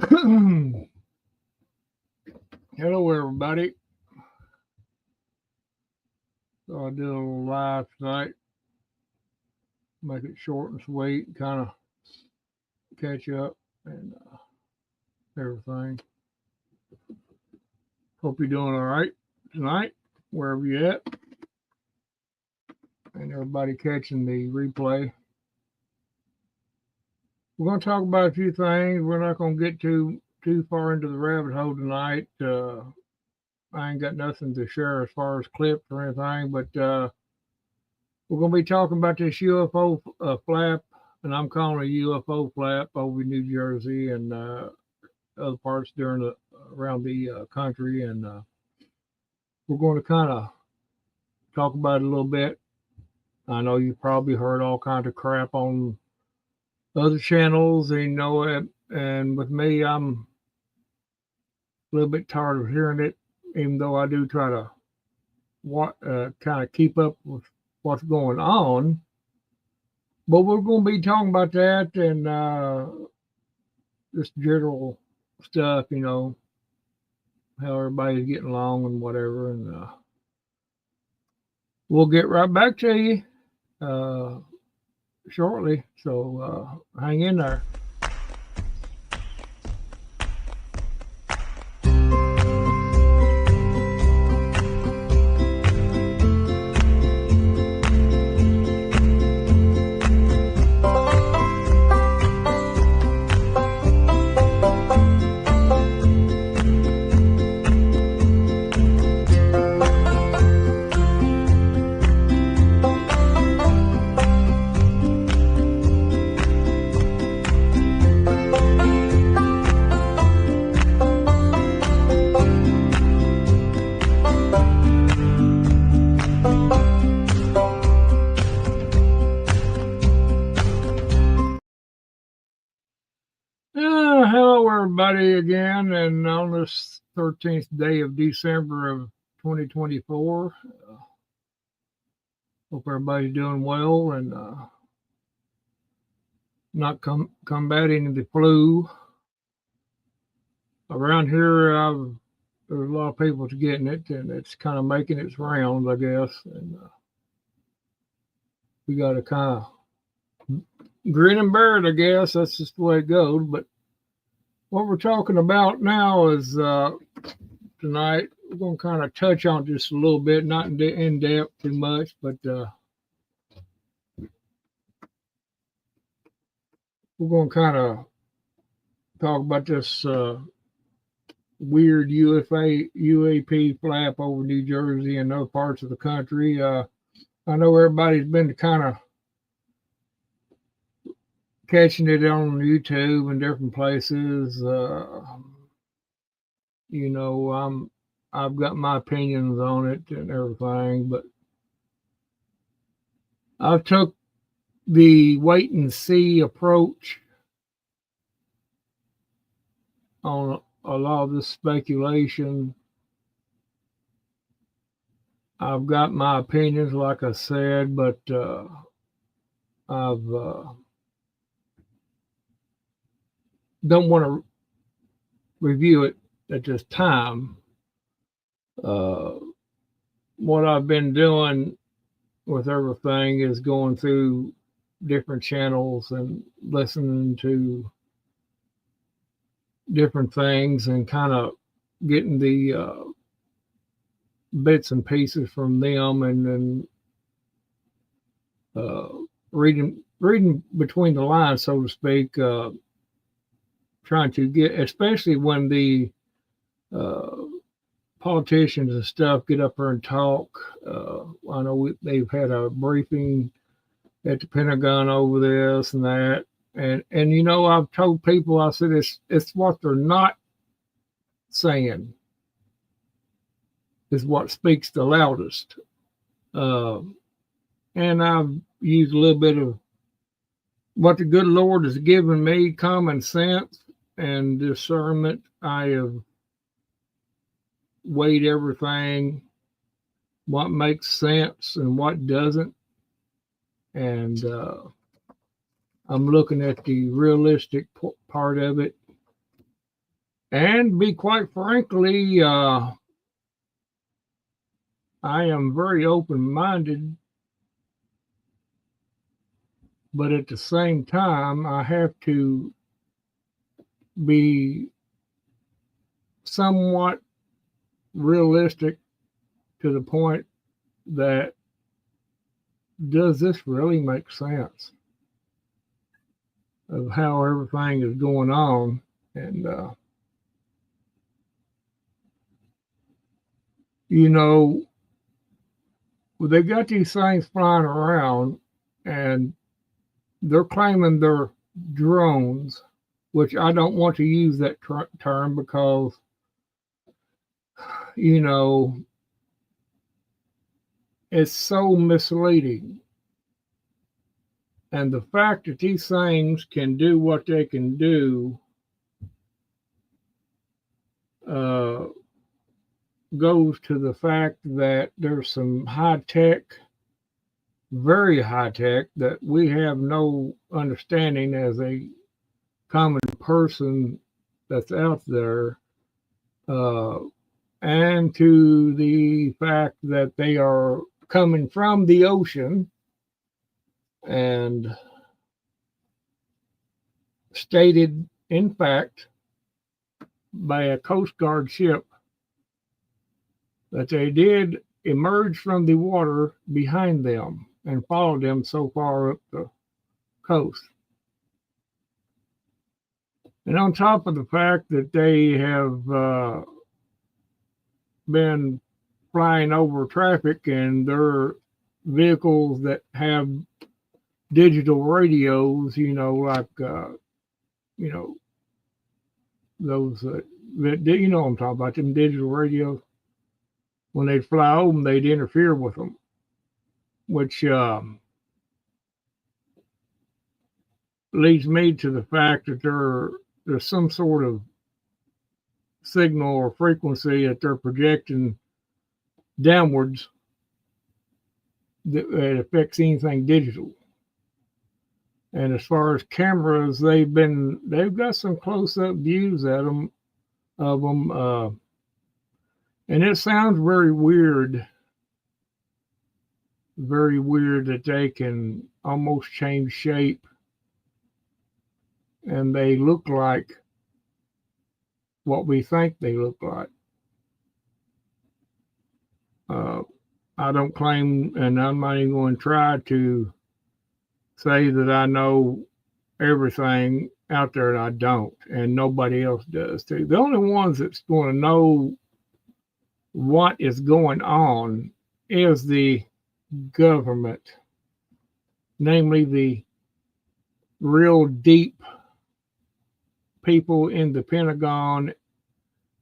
Hello, everybody. So I did a little live tonight. Make it short and sweet, kind of catch up and everything. Hope you're doing all right tonight, wherever you're at, and everybody catching the replay. We're going to talk about a few things. We're not going to get too far into the rabbit hole tonight. I ain't got nothing to share as far as clips or anything, but we're going to be talking about this UFO flap, and I'm calling it a UFO flap over New Jersey and other parts around the country, and we're going to kind of talk about it a little bit. I know you probably heard all kinds of crap on other channels, and you know it. And with me, I'm a little bit tired of hearing it, even though I do try to kind of keep up with what's going on. But we're going to be talking about that and just general stuff, how everybody's getting along and whatever. And we'll get right back to you shortly. So hang in there. Hello, everybody, again, and on this 13th day of December of 2024. Hope everybody's doing well and not combating the flu. Around here, there's a lot of people getting it, and it's kind of making its rounds, I guess. And we got to kind of grin and bear it, I guess. That's just the way it goes. But what we're talking about now is tonight, we're going to kind of touch on just a little bit, not in depth too much, but we're going to kind of talk about this weird UAP flap over New Jersey and other parts of the country. I know everybody's been kind of catching it on YouTube and different places. I've got my opinions on it and everything, but I've took the wait and see approach on a lot of this speculation. I've got my opinions, like I said, but I've don't want to review it at this time. What I've been doing with everything is going through different channels and listening to different things and kind of getting the bits and pieces from them, and then reading between the lines, so to speak, trying to get, especially when the politicians and stuff get up there and talk. I know they've had a briefing at the Pentagon over this and that, and I've told people, I said it's what they're not saying is what speaks the loudest. And I've used a little bit of what the good Lord has given me, common sense and discernment. I have weighed everything, what makes sense and what doesn't. And I'm looking at the realistic part of it. And be quite frankly, I am very open minded, but at the same time, I have to be somewhat realistic to the point that does this really make sense of how everything is going on? And, you know, they got these things flying around and they're claiming they're drones, which I don't want to use that term because, you know, it's so misleading. And the fact that these things can do what they can do uh, goes to the fact that there's some high tech, very high tech, that we have no understanding as a common person that's out there, uh, and to the fact that they are coming from the ocean and stated, in fact, by a Coast Guard ship that they did emerge from the water behind them and followed them so far up the coast. And on top of the fact that they have been flying over traffic and their vehicles that have digital radios, like, you know, those, you know what I'm talking about, them digital radios. When they'd fly over them, they'd interfere with them, which leads me to the fact that there's some sort of signal or frequency that they're projecting downwards that affects anything digital. And as far as cameras, they've got some close up views at them of them, and it sounds very weird that they can almost change shape and they look like what we think they look like. Uh, I don't claim, and I'm not even going to try to say that I know everything out there, and I don't, and nobody else does too. The only ones that's going to know what is going on is the government, namely the real deep people in the Pentagon.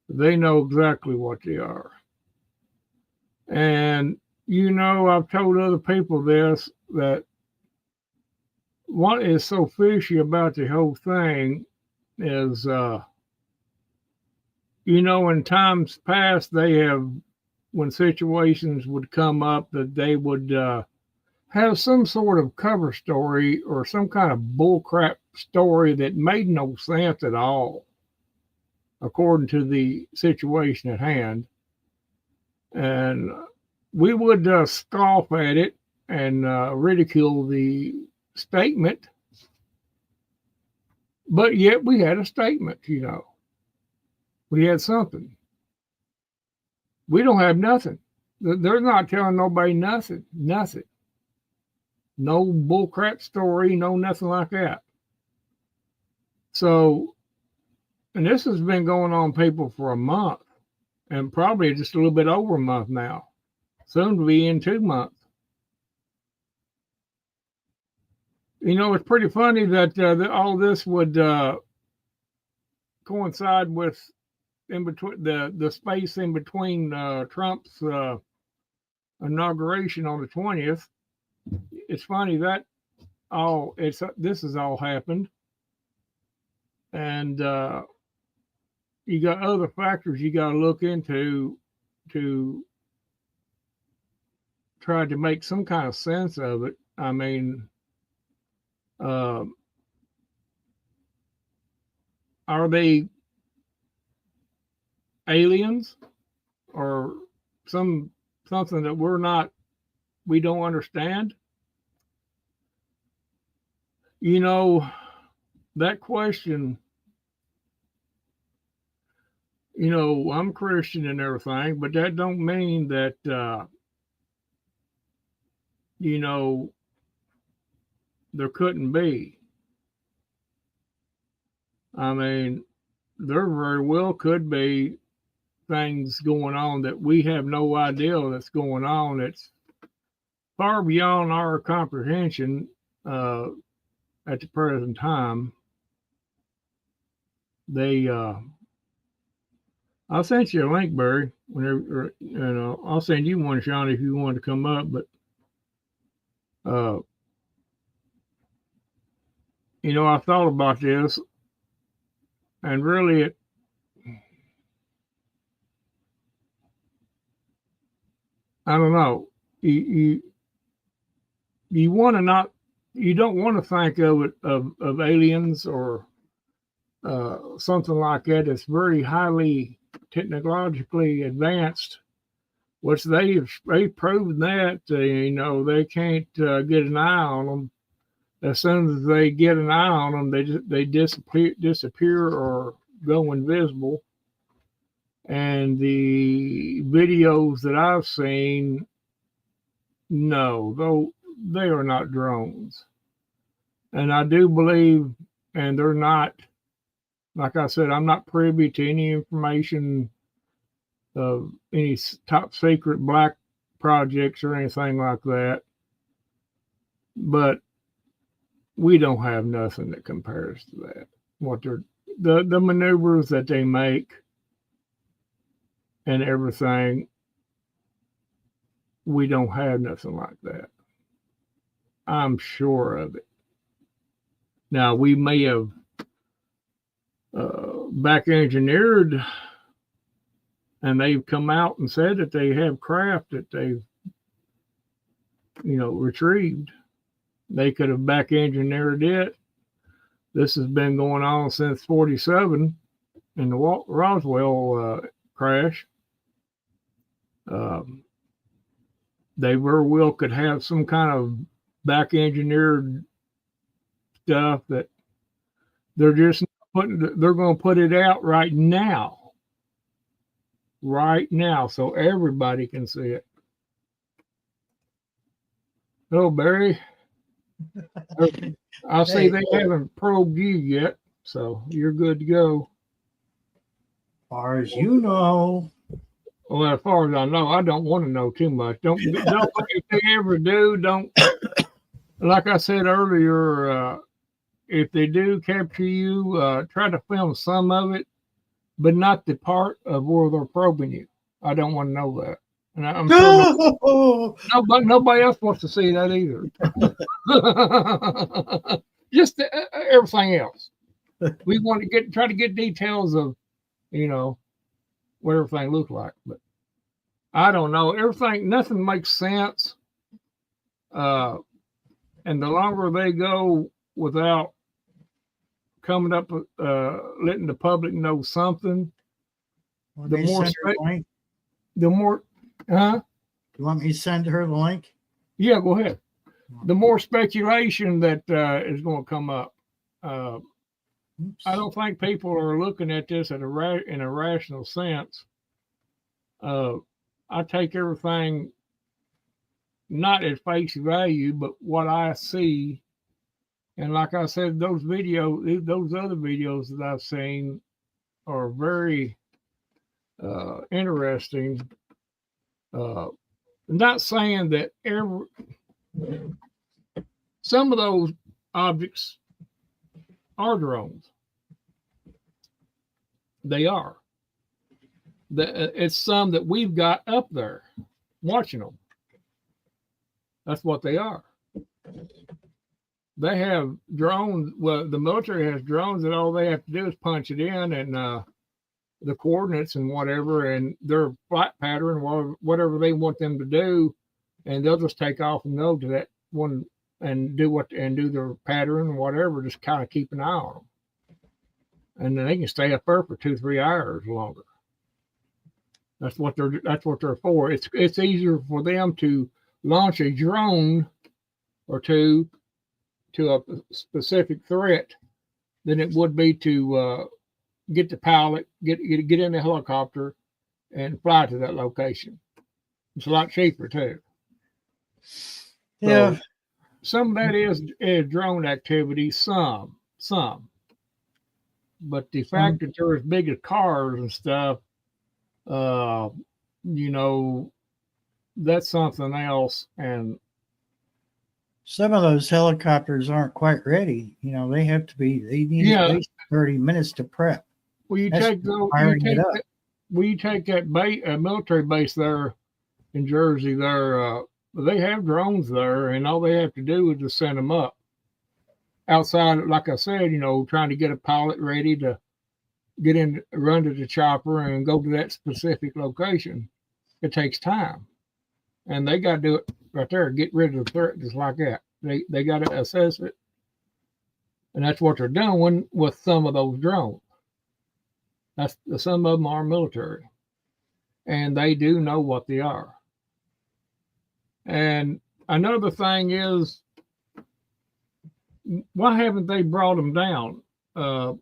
They know exactly what they are. And, I've told other people this, that what is so fishy about the whole thing is, in times past, when situations would come up, that they would have some sort of cover story or some kind of bullcrap story that made no sense at all, according to the situation at hand. And we would scoff at it and ridicule the statement, but yet we had a statement. We had something. We don't have nothing. They're not telling nobody nothing. Nothing. No bullcrap story, no nothing like that. So, and this has been going on, people, for a month, and probably just a little bit over a month now. Soon to be in 2 months. It's pretty funny that all this would coincide with in between the space in between Trump's inauguration on the 20th. It's funny that this has all happened, and you got other factors you got to look into to try to make some kind of sense of it. I mean, are they aliens or something that we don't understand? You know, that question, you know, I'm Christian and everything, but that don't mean that, you know, there couldn't be. I mean, there very well could be things going on that we have no idea that's going on. It's far beyond our comprehension at the present time. They, I'll send you a link, Barry. Whenever you know, I'll send you one, Sean, if you want to come up. But uh, you know, I thought about this, and really, I don't know. You want to not, you don't want to think of it of aliens or something like that. It's very highly technologically advanced, which they've proven that you know they can't get an eye on them. As soon as they get an eye on them, they disappear or go invisible. And the videos that I've seen, no, though they are not drones. And I do believe, and they're not, like I said, I'm not privy to any information of any top secret black projects or anything like that. But we don't have nothing that compares to that. What they're the maneuvers that they make and everything, we don't have nothing like that. I'm sure of it. Now we may have back engineered, and they've come out and said that they have craft that they've, you know, retrieved. They could have back engineered it. This has been going on since '47 in the Roswell crash. They very well could have some kind of back engineered stuff that they're just they're going to put it out right now, so everybody can see it. Hello, Barry. I see they haven't probed you yet, so you're good to go. As far as you know. Well, as far as I know, I don't want to know too much. Don't if they ever do, don't. Like I said earlier, if they do capture you, try to film some of it, but not the part of where they're probing you. I don't want to know that. And I'm sure nobody else wants to see that either. Just everything else. We want to try to get details of, you know, what everything looks like. But I don't know. Nothing makes sense. And the longer they go without coming up with letting the public know something, the more huh? You want me to send her the link? Yeah, go ahead. The more speculation that is going to come up. I don't think people are looking at this in a rational sense. I take everything not at face value, but what I see. And like I said, those other videos that I've seen are very interesting. Not saying that some of those objects are drones. They are. It's some that we've got up there watching them. That's what they are. They have drones. Well, the military has drones that all they have to do is punch it in and the coordinates and whatever, and their flight pattern, whatever they want them to do, and they'll just take off and go to that one and do their pattern and whatever. Just kind of keep an eye on them, and then they can stay up there for 2-3 hours longer. That's what they're for. It's easier for them to launch a drone or two to a specific threat than it would be to get the pilot, get in the helicopter, and fly to that location. It's a lot cheaper too. Yeah. So some of that is drone activity. Some, but the fact that they're as big as cars and stuff, you know, that's something else. And some of those helicopters aren't quite ready. You know, they have to be. They need at least 30 minutes to prep. Well, you That's take that military base there in Jersey. There, they have drones there, and all they have to do is just send them up. Outside, like I said, you know, trying to get a pilot ready to get in, run to the chopper, and go to that specific location. It takes time, and they got to do it right there. Get rid of the threat just like that. They got to assess it, and that's what they're doing with some of those drones. That's some of them are military, and they do know what they are. And another thing is, why haven't they brought them down, or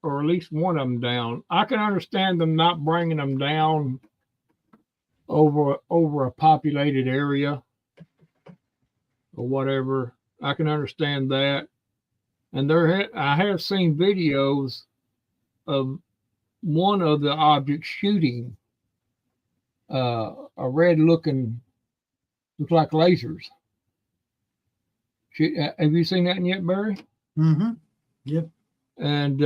at least one of them down? I can understand them not bringing them down over a populated area or whatever. I can understand that. And I have seen videos of one of the objects shooting a red looking, looks like lasers. Have you seen that yet, Barry? Mm-hmm. Yep. And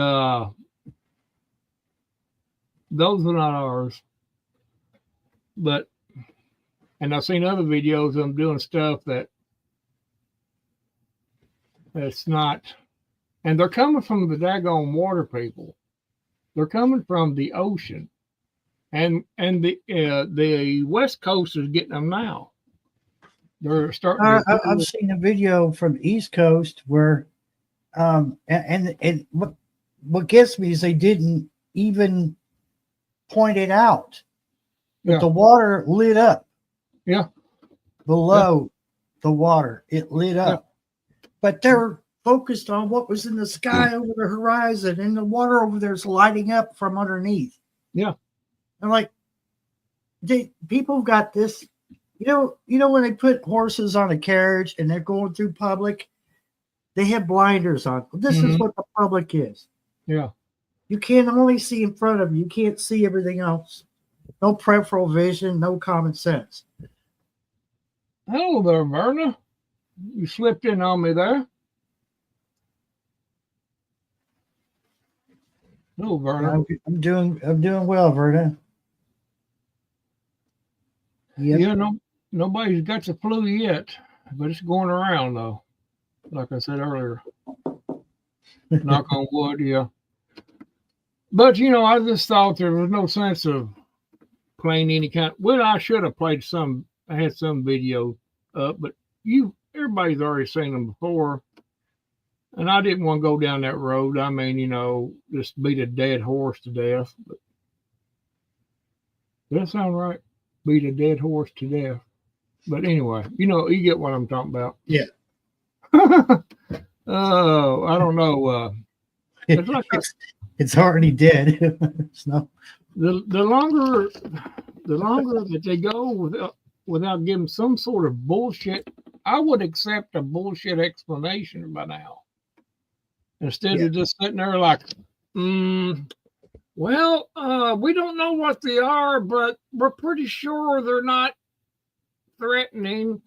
those are not ours. But, and I've seen other videos of them doing stuff that's not, and they're coming from the daggone water, people. They're coming from the ocean, and the West Coast is getting them now. They're starting. I've seen a video from the East Coast where, and what gets me is they didn't even point it out, but the water lit up. Yeah. Below the water, it lit up, but they're focused on what was in the sky over the horizon, and the water over there's lighting up from underneath. Yeah. I'm like, people got this. You know when they put horses on a carriage and they're going through public, they have blinders on. This is what the public is. Yeah. You can only see in front of you. You can't see everything else. No peripheral vision, no common sense. Hello there, Verna. You slipped in on me there. Hello, Verna. I'm doing well, Verna. Yep. Yeah, nobody's got the flu yet, but it's going around though. Like I said earlier. Knock on wood, yeah. But you know, I just thought there was no sense of playing any kind. Well, I should have played some. I had some video up, but everybody's already seen them before, and I didn't want to go down that road. I mean, you know, just beat a dead horse to death. But does that sound right? Beat a dead horse to death. But anyway, you know, you get what I'm talking about. Yeah. Oh, I don't know. It's already dead. No. The longer that they go without giving some sort of bullshit, I would accept a bullshit explanation by now. Instead of just sitting there like, well, we don't know what they are, but we're pretty sure they're not threatening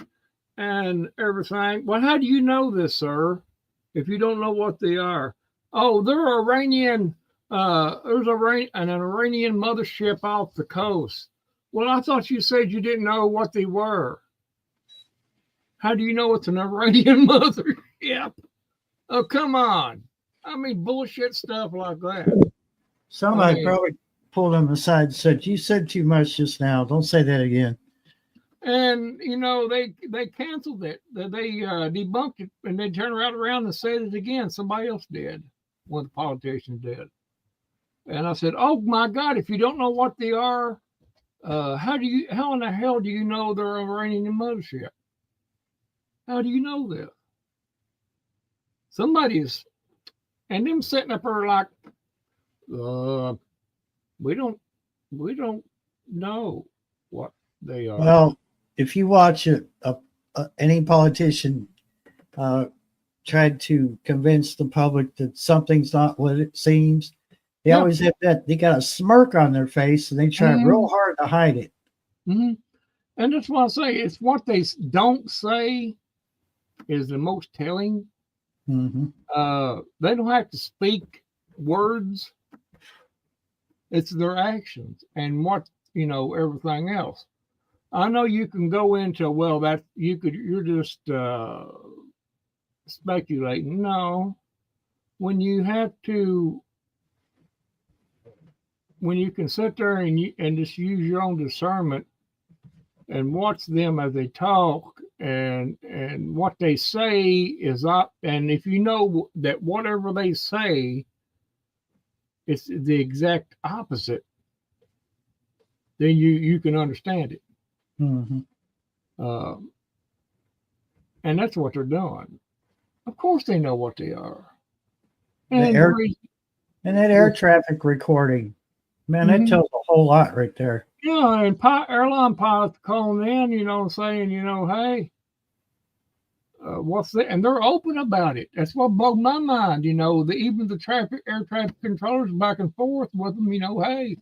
and everything. Well, how do you know this, sir, if you don't know what they are? Oh, they're Iranian. There's an Iranian mothership off the coast. Well, I thought you said you didn't know what they were. How do you know it's an Iranian mothership? Oh, come on. I mean, bullshit stuff like that. Somebody probably pulled him aside and said, "You said too much just now. Don't say that again." And, you know, they canceled it. They debunked it, and they turned right around and said it again. Somebody else did. One of the politicians did. And I said, oh, my God, if you don't know what they are, How in the hell do you know they're Iranian mothership? How do you know this? Somebody's, and them sitting up there like, we don't know what they are. Well, if you watch any politician tried to convince the public that something's not what it seems, they always have that. They got a smirk on their face, and they try real hard to hide it. Mm-hmm. And that's why I say it's what they don't say is the most telling. Mm-hmm. They don't have to speak words. It's their actions and what, everything else. I know you can go into, well, that you're just speculating. No, when you can sit there and just use your own discernment and watch them as they talk and what they say is up. And if you know that whatever they say, it's the exact opposite, then you can understand it. Mm-hmm. And that's what they're doing. Of course, they know what they are. And that air traffic recording, man, that tells a whole lot right there. Yeah, and airline pilots calling in, saying, hey, what's that? And they're open about it. That's what blew my mind. Even the air traffic controllers back and forth with them. Hey.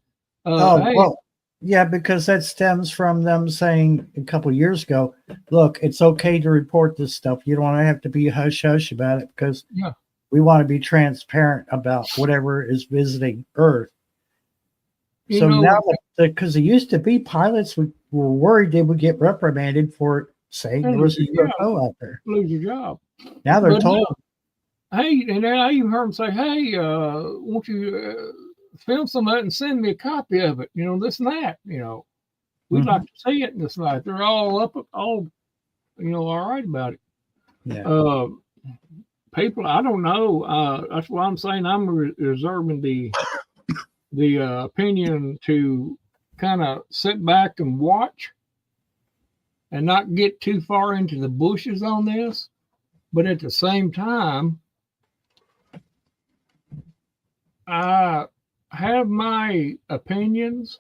Hey. Well, yeah, because that stems from them saying a couple of years ago, look, it's okay to report this stuff. You don't want to have to be hush hush about it because we want to be transparent about whatever is visiting Earth. So now, because it used to be pilots were worried they would get reprimanded for saying there was a UFO out there. Lose your job. Now they're told. Hey, and I even heard them say, hey, won't you film some of that and send me a copy of it? This and that. We'd like to see it and this and that. They're all all right about it. Yeah. People, I don't know. That's why I'm saying I'm reserving the opinion to kind of sit back and watch and not get too far into the bushes on this. But at the same time, I have my opinions.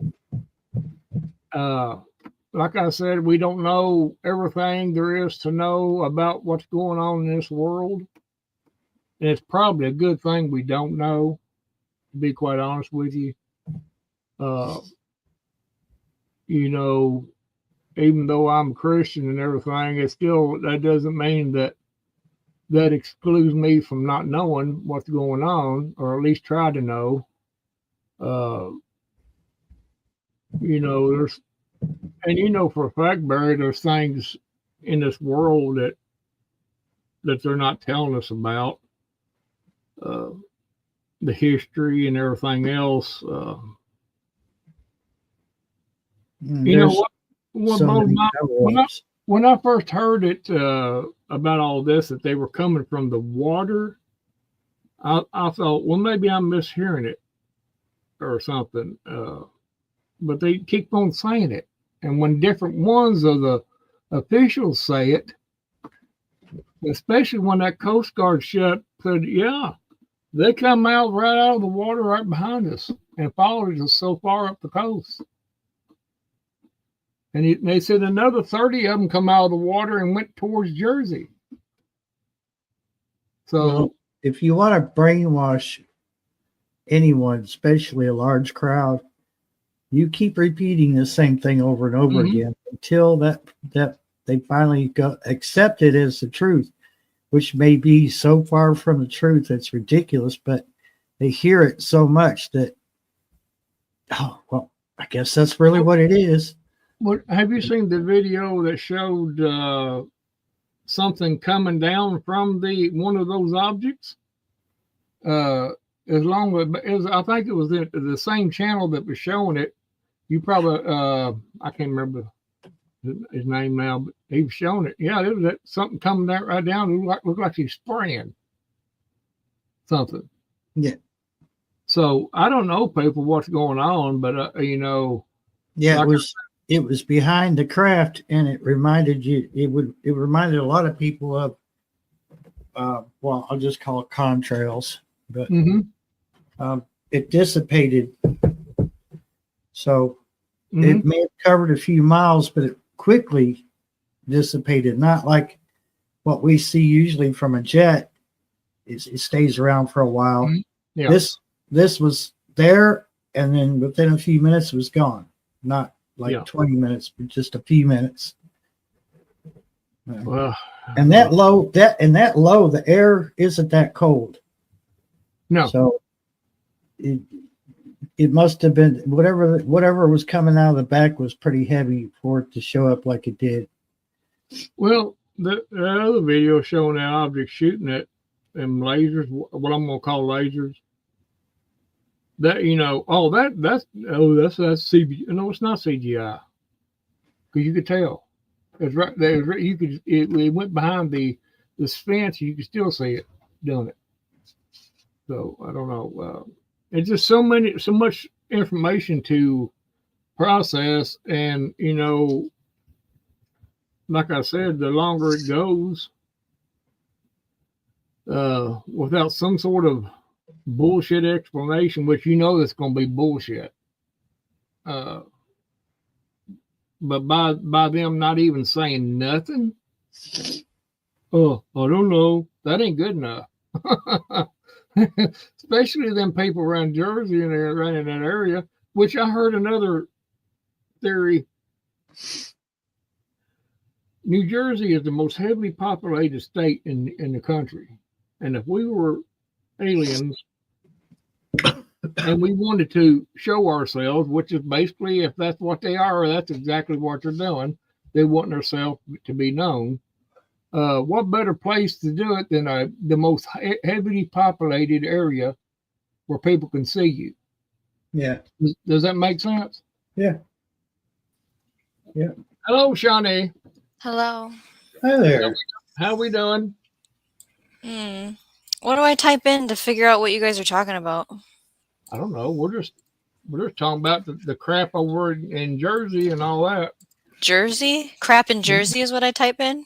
Like I said, we don't know everything there is to know about what's going on in this world. And it's probably a good thing we don't know, to be quite honest with you. Even though I'm a Christian and everything, that doesn't mean that excludes me from not knowing what's going on, or at least try to know. There's, and for a fact, Barry, there's things in this world that they're not telling us about. The history and everything else. When I first heard it about all this, that they were coming from the water, I thought, well, maybe I'm mishearing it or something. But they keep on saying it. And when different ones of the officials say it, especially when that Coast Guard ship said, yeah, they come out right out of the water right behind us and followed us so far up the coast. And they said another 30 of them come out of the water and went towards Jersey. So if you want to brainwash anyone, especially a large crowd, you keep repeating the same thing over and over again until that they finally accept it as the truth, which may be so far from the truth it's ridiculous, but they hear it so much that, oh, well, I guess that's really what it is. What, have you seen the video that showed something coming down from one of those objects? As long as I think it was the same channel that was showing it. You probably I can't remember his name now, but he was showing it. Yeah, there was something coming down right down. It looked like he's spraying something. Yeah. So I don't know, people, what's going on, but Yeah, Like it was behind the craft, and it reminded you. It reminded a lot of people of. Well, I'll just call it contrails, but mm-hmm, it dissipated. So mm-hmm. it may have covered a few miles, but it quickly dissipated. Not like what we see usually from a jet. It stays around for a while. Mm-hmm. Yeah. This was there, and then within a few minutes it was gone. Not like 20 minutes, but just a few minutes. Well, and that low, the air isn't that cold. No. So it must have been whatever was coming out of the back was pretty heavy for it to show up like it did. Well, the other video showing that object shooting at them lasers, what I'm gonna call lasers. That that's CGI. No, it's not CGI. Because you could tell. It's right there. You could. It went behind the fence. You could still see it doing it. So I don't know. It's just so much information to process, and like I said, the longer it goes, without some sort of bullshit explanation, which that's going to be bullshit. But by them not even saying nothing, oh, I don't know, that ain't good enough. Especially them people around Jersey and around in that area, which I heard another theory. New Jersey is the most heavily populated state in the country. And if we were aliens and we wanted to show ourselves, which is basically, if that's what they are, that's exactly what they're doing. They want themselves to be known. What better place to do it than the most heavily populated area where people can see you? Yeah. Does that make sense? Yeah. Yeah. Hello, Shawnee. Hello. Hi there. How we doing? What do I type in to figure out what you guys are talking about? I don't know. We're just talking about the crap over in Jersey and all that. Jersey? Crap in Jersey is what I type in?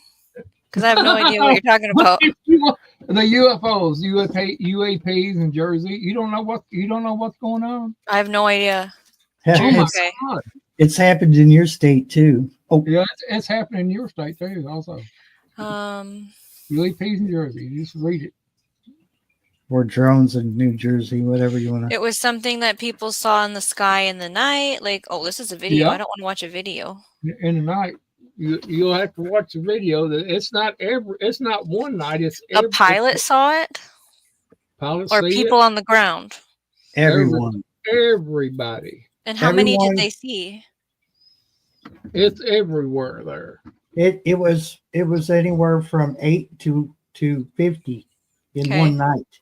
Because I have no idea what you're talking about. The UFOs, UAPs in Jersey. You don't know what's going on? I have no idea. Oh my Okay. God. It's happened in your state too. Oh Yeah, it's happening in your state too, also. UAPs in Jersey. You just read it. Or drones in New Jersey, whatever you want to. It was something that people saw in the sky in the night. Like, oh, this is a video. Yeah. I don't want to watch a video. In the night. You'll have to watch the video. It's not one night. It's a pilot saw it? Pilots or people on the ground? Everyone. Everybody. And how many did they see? It's everywhere there. It was anywhere from 8 to 50 in one night.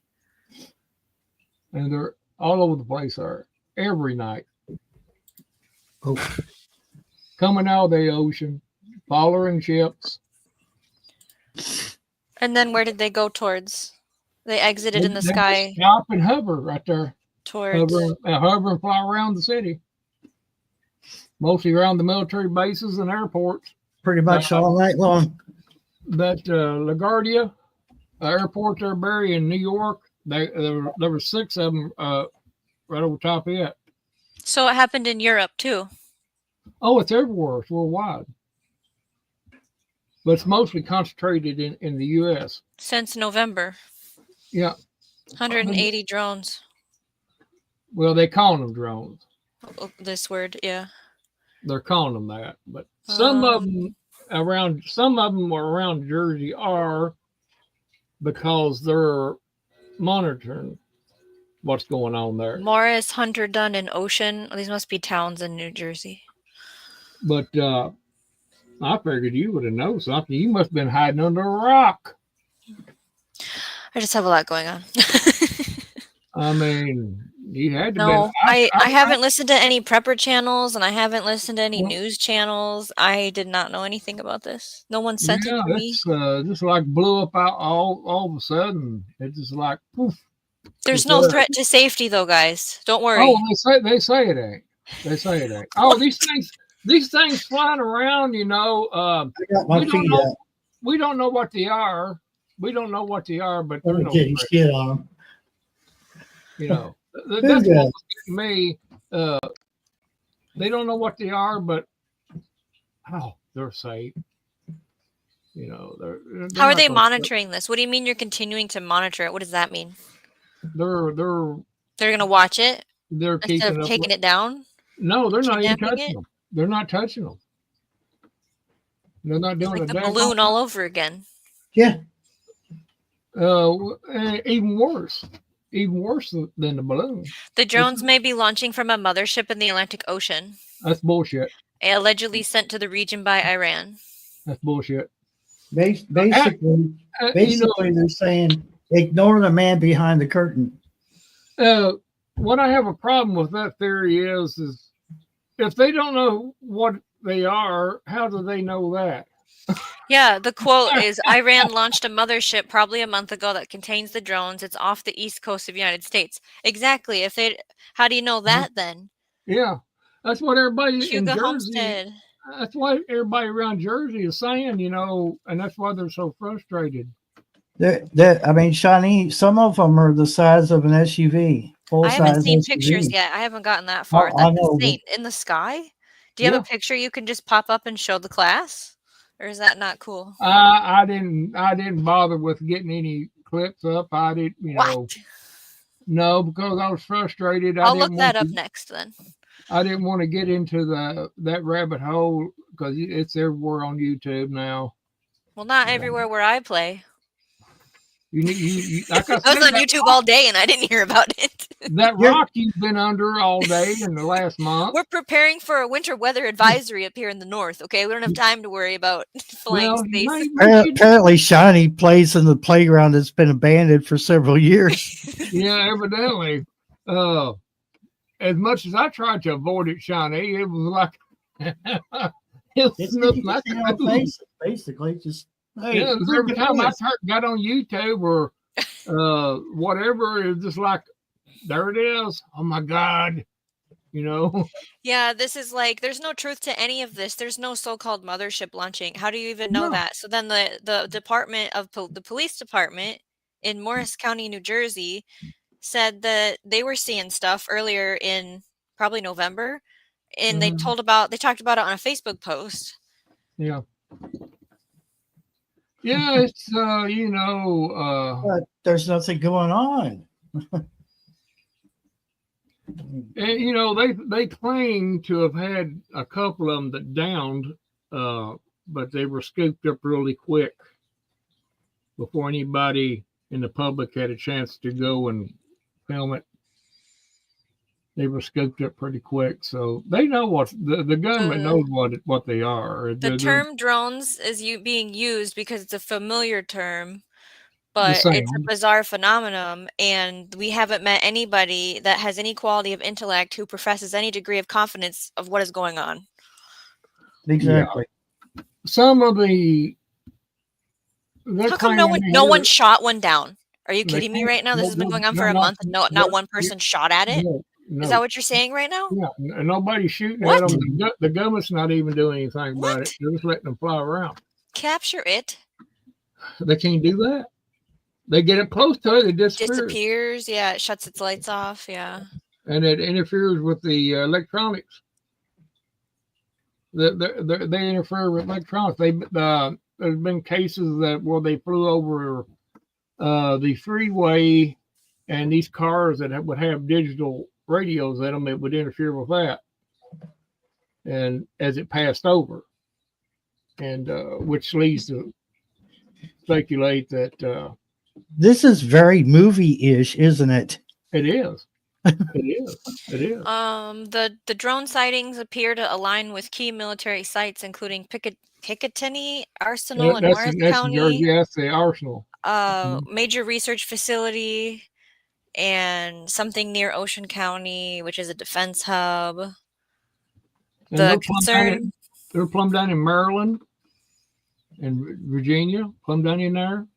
And they're all over the place there. Every night. Oh. Coming out of the ocean, following ships. And then where did they go towards? They exited in the sky. Stop and hover right there. Towards hover and fly around the city. Mostly around the military bases and airports. Pretty much all night long. That LaGuardia airport there, Barry, in New York, there were 6 of them right over top of it. So it happened in Europe too? Oh, it's everywhere. It's worldwide. But it's mostly concentrated in the U.S. Since November. Yeah. 180 drones. Well, they call them drones. Oh, this word, yeah. They're calling them that. But some of them around Jersey are, because they're monitoring what's going on there. Morris, Hunter Dunn, and Ocean. These must be towns in New Jersey. But I figured you would have known something. You must have been hiding under a rock. I just have a lot going on. I mean, you had to. No, I haven't listened to any prepper channels, and I haven't listened to any news channels. I did not know anything about this. No one sent it to me. It's just like blew up out all of a sudden. It's just like poof. There's no threat to safety, though, guys. Don't worry. Oh, they say it ain't. They say it ain't. Oh, these things flying around, I got my we don't feet know up. we don't know what they are. We don't know what they are, but they're I'm no getting threat. shit on them. You know, Who that's what does? was getting me. They don't know what they are, but they're safe. You know, they're How are not they gonna- monitoring this? What do you mean you're continuing to monitor it? What does that mean? They're They're gonna watch it they're instead keeping of up. taking it down, No, they're not even kidnapping touching it, them. They're not touching them. They're not doing like a the daggone balloon all over again. Yeah. Even worse than the balloon. The drones may be launching from a mothership in the Atlantic Ocean, That's bullshit. allegedly sent to the region by Iran. That's bullshit. Basically, You know, they're saying ignore the man behind the curtain. what I have a problem with that theory is if they don't know what they are, how do they know that? Yeah, the quote is Iran launched a mothership probably a month ago that contains the drones. It's off the east coast of the United States. Exactly. How do you know that then? Yeah, that's what everybody in Hugo Jersey. Homestead. That's what everybody around Jersey is saying, you know, and that's why they're so frustrated. I mean, Shawnee, some of them are the size of an SUV. I haven't Full-size seen pictures SUV. yet. I haven't gotten that far. I That's know, insane. In the sky? Do you have a picture you can just pop up and show the class? Or is that not cool? I didn't bother with getting any clips up. I didn't, What? no, because I was frustrated. I'll look that up next then. I didn't want to get into that rabbit hole because it's everywhere on YouTube now. Well, not everywhere where I play. You like I I was said, on YouTube all day and I didn't hear about it. that rock you've been under all day in the last month. We're preparing for a winter weather advisory up here in the north, okay? We don't have time to worry about flying space. Apparently, Shiny plays in the playground that's been abandoned for several years. Yeah, evidently. As much as I tried to avoid it, Shiny, it was like It's nothing like basically just. Hey, yeah, every time I got on YouTube or whatever, it was just like, there it is. Oh my God. You know? Yeah, this is like, there's no truth to any of this. There's no so-called mothership launching. How do you even know that? So then the department of the police department in Morris County, New Jersey, said that they were seeing stuff earlier in probably November, and they talked about it on a Facebook post. Yeah. Yeah, it's but there's nothing going on. And, they claim to have had a couple of them that downed, but they were scooped up really quick before anybody in the public had a chance to go and film it. They were scooped up pretty quick, so they know what the government knows what they are. The term drones is being used because it's a familiar term, but it's a bizarre phenomenon, and we haven't met anybody that has any quality of intellect who professes any degree of confidence of what is going on. Exactly. Yeah. Some of the how come no one shot one down? Are you kidding me right now? This has been going on for a month and not one person shot at it? No. Is that what you're saying right now? Yeah, nobody's shooting at them. The government's not even doing anything about it. They're just letting them fly around. Capture it. They can't do that. They get up close to it, it disappears. Yeah, it shuts its lights off. Yeah. And it interferes with the electronics. They interfere with electronics. There's been cases where they flew over the freeway, and these cars that would have digital radios in them, it would interfere with that. And as it passed over, and which leads to speculate that this is very movie-ish, isn't it? It is. It is. The drone sightings appear to align with key military sites, including Picatinny Arsenal in Morris County. Yes, the Arsenal. Major research facility, and something near Ocean County, which is a defense hub. They're plumb down in Maryland and Virginia, plumb down in there.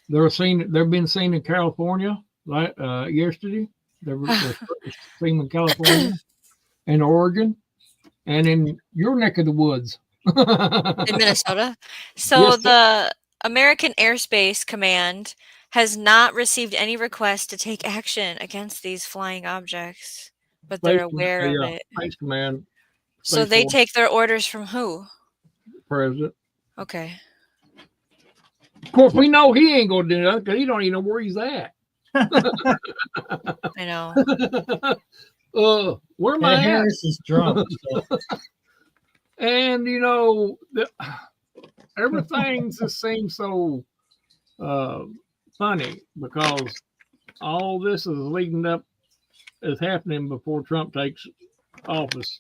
They've been seen in California yesterday. They were seen in California. in Oregon and in your neck of the woods. In Minnesota. So Yes, sir. the American Airspace Command has not received any request to take action against these flying objects, but they're aware of it. Space Command. So Space they Force take their orders from who? president. Okay. Of course, we know he ain't gonna do nothing because he don't even know where he's at. I know. Where am I at? Harris is drunk. So. And everything just seems so funny because all this is leading up, is happening before Trump takes office.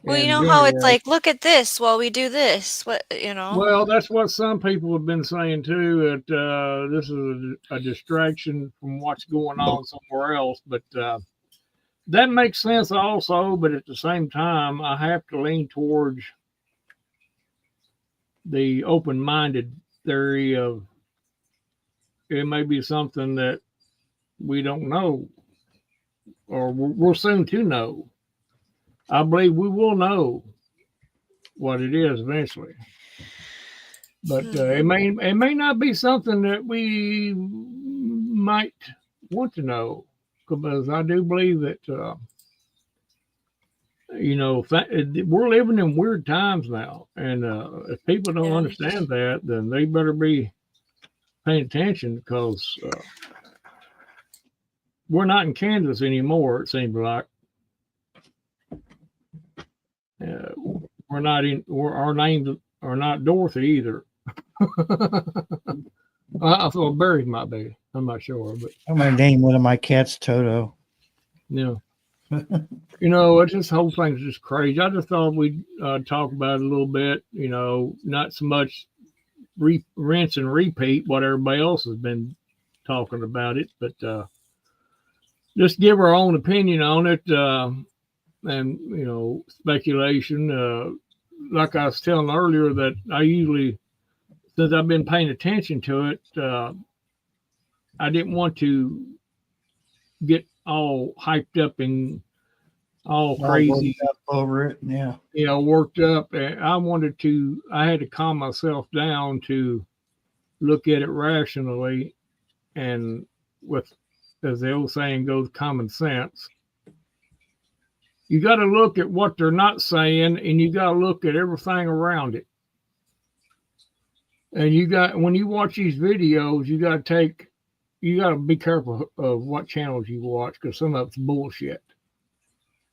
Well, you in know how it's January. like, look at this while we do this. What, you know? Well, that's what some people have been saying too. That this is a distraction from what's going on somewhere else. But that makes sense also. But at the same time, I have to lean towards the open-minded theory of it may be something that we don't know, or we're soon to know. I believe we will know what it is eventually, but it may not be something that we might want to know, because I do believe that we're living in weird times now, and if people don't understand that, then they better be paying attention, because we're not in Kansas anymore. It seems like we're not in. Our names are not Dorothy either. I thought Barry might be. I'm not sure, but I'm gonna name one of my cats Toto. Yeah. It's this whole thing's just crazy. I just thought we'd talk about it a little bit. Not so much rinse and repeat what everybody else has been talking about it, but just give our own opinion on it, and speculation. Like I was telling earlier, that I usually, since I've been paying attention to it, I didn't want to get all hyped up and all crazy up over it. Yeah. Worked up. And I had to calm myself down to look at it rationally, and with, as the old saying goes, common sense. You got to look at what they're not saying, and you got to look at everything around it. And when you watch these videos, you got to be careful of what channels you watch, because some of it's bullshit.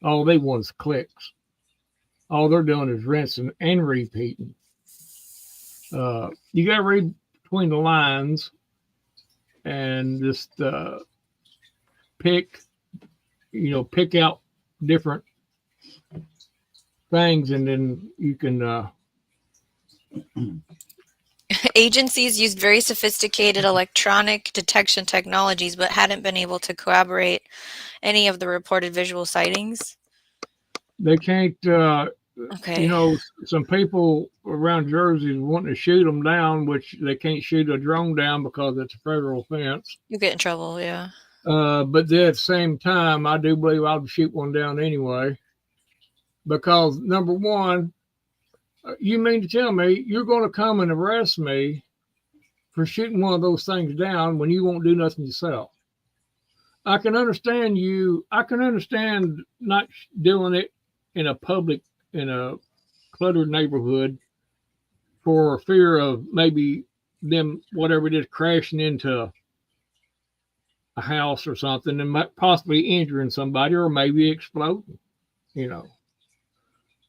All they want is clicks. All they're doing is rinsing and repeating. You got to read between the lines and just pick out different things, and then you can. Agencies used very sophisticated electronic detection technologies, but hadn't been able to corroborate any of the reported visual sightings. They can't. Okay. Some people around Jersey wanting to shoot them down, which they can't shoot a drone down because it's a federal offense. You get in trouble, yeah. But then at the same time, I do believe I'll shoot one down anyway, because number one, you mean to tell me you're going to come and arrest me for shooting one of those things down when you won't do nothing yourself? I can understand not doing it in a cluttered neighborhood for fear of maybe them, whatever it is, crashing into a house or something and possibly injuring somebody, or maybe exploding,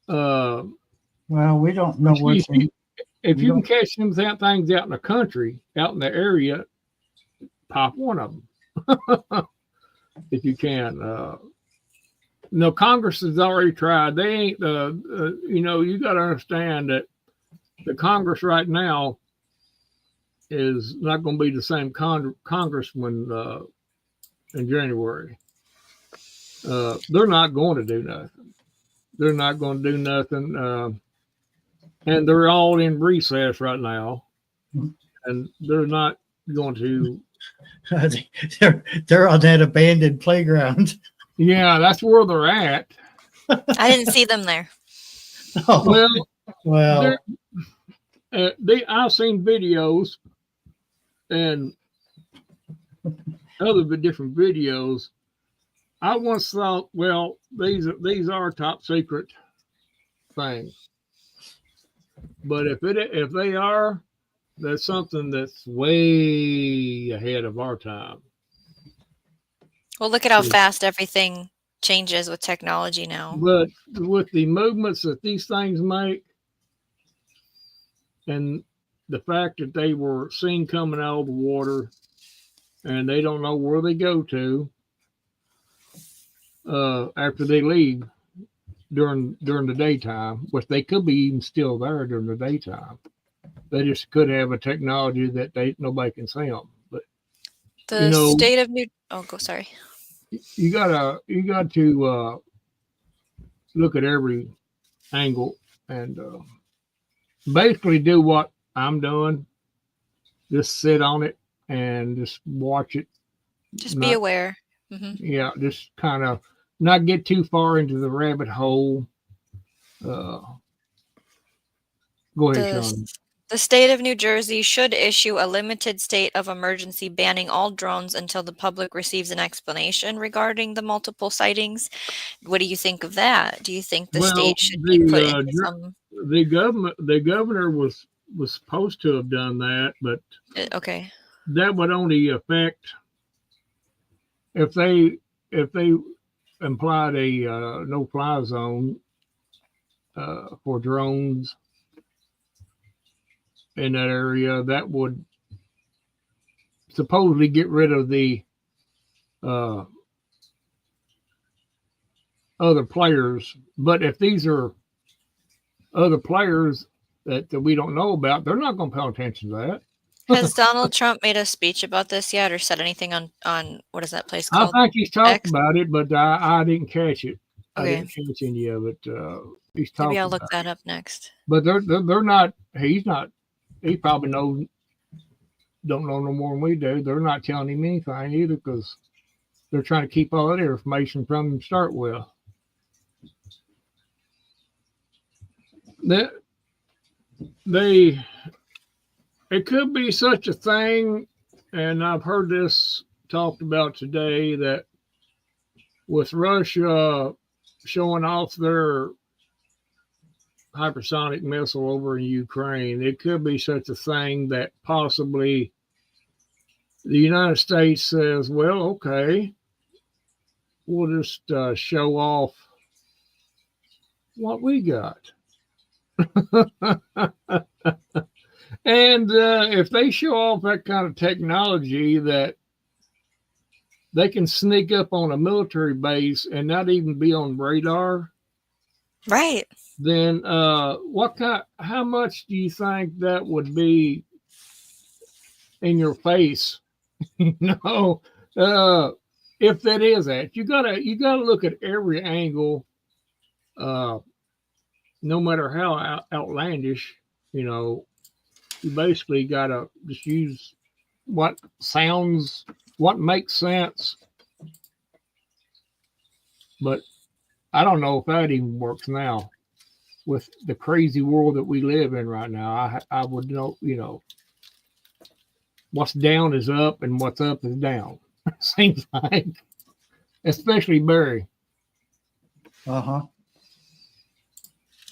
Well, we don't know what's if you can catch them things out in the country, out in the area, pop one of them. If you can. No, Congress has already tried. They ain't, you got to understand that the Congress right now is not going to be the same congressman in January. They're not going to do nothing. They're not going to do nothing. And they're all in recess right now. And they're not going to. They're on that abandoned playground. Yeah, that's where they're at. I didn't see them there. Oh, Well, well, I've seen videos and other different videos. I once thought, well, these are top secret things, but if they are, that's something that's way ahead of our time. Well, look at how fast everything changes with technology now. But with the movements that these things make, and the fact that they were seen coming out of the water, and they don't know where they go to after they leave during the daytime, which they could be even still there during the daytime. They just could have a technology that nobody can see them. But The state of New. Oh, sorry. You got to look at every angle and basically do what I'm doing. Just sit on it and just watch it. Just be aware. Yeah, just kind of not get too far into the rabbit hole. Go ahead, Sean. The state of New Jersey should issue a limited state of emergency banning all drones until the public receives an explanation regarding the multiple sightings. What do you think of that? Do you think the state should be put into some... The governor was supposed to have done that, but okay, that would only affect if they implied a no-fly zone for drones in that area. That would supposedly get rid of the other players. But if these are other players that we don't know about, they're not going to pay attention to that. Has Donald Trump made a speech about this yet, or said anything on what is that place called? I think he's talked about it, but I didn't catch it. Okay. I didn't catch any of it. He's talking. Maybe I'll look that up next. But they're not. He's not. He probably don't know no more than we do. They're not telling him anything either because they're trying to keep all that information from him to start with. It could be such a thing, and I've heard this talked about today, that with Russia showing off their hypersonic missile over in Ukraine, it could be such a thing that possibly the United States says, well, okay, we'll just show off what we got. And if they show off that kind of technology that they can sneak up on a military base and not even be on radar, right? Then how much do you think that would be in your face? If that is that, you gotta look at every angle, no matter how outlandish, you basically gotta just use what makes sense. But I don't know if that even works now with the crazy world that we live in right now. I would know, what's down is up and what's up is down. Seems like, especially Barry. I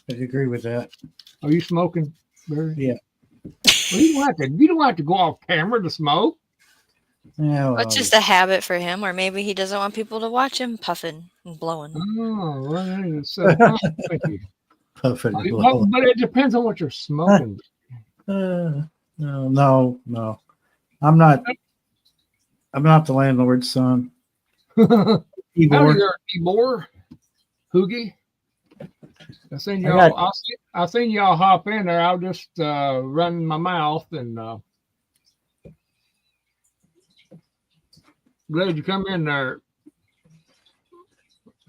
agree with that. Are you smoking, Barry? Yeah. Well, you don't have to go off camera to smoke. Yeah, well, it's just a habit for him, or maybe he doesn't want people to watch him puffing and blowing. Oh, well, puffing and blowing. But it depends on what you're smoking. No. I'm not the landlord's son. Howdy there, Tibor. Hoogie. I seen y'all hop in there. I'll just run my mouth and glad you come in there.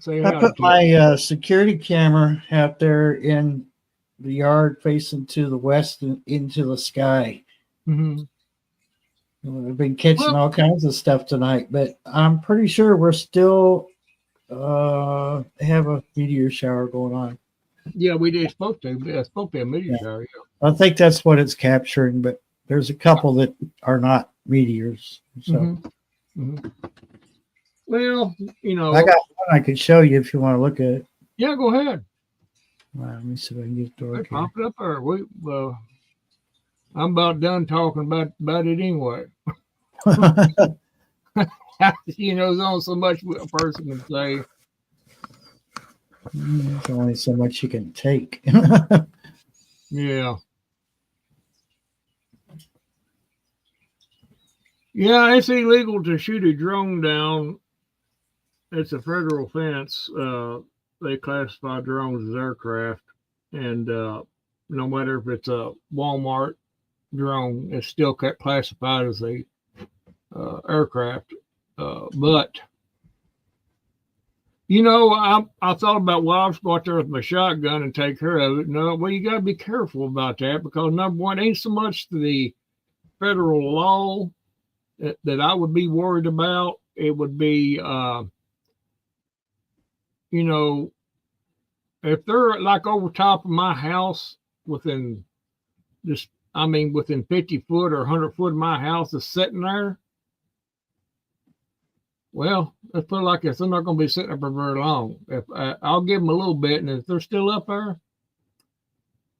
I put my security camera out there in the yard facing to the west and into the sky. Mm-hmm. I've been catching all kinds of stuff tonight, but I'm pretty sure we're still They have a meteor shower going on. Yeah, we did supposed to. It's supposed to be a meteor shower. I think that's what it's capturing, but there's a couple that are not meteors. So Well, you know, I got one I could show you if you want to look at it. yeah, go ahead. Let me see if I can get the Hey, dark here. pop it up there. I'm about done talking about it anyway. You know, there's only so much a person can say. There's only so much you can take. Yeah. Yeah, it's illegal to shoot a drone down. It's a federal offense. They classify drones as aircraft. And no matter if it's a Walmart drone, it's still classified as a aircraft. But you know, I thought about, well, I'll just go out there with my shotgun and take care of it. No, well, you got to be careful about that because number one, ain't so much the federal law that I would be worried about. It would be, you know, if they're like over top of my house within 50 foot or 100 foot of my house is sitting there. Well, let's put it like this. They're not going to be sitting up for very long. If I'll give them a little bit, and if they're still up there,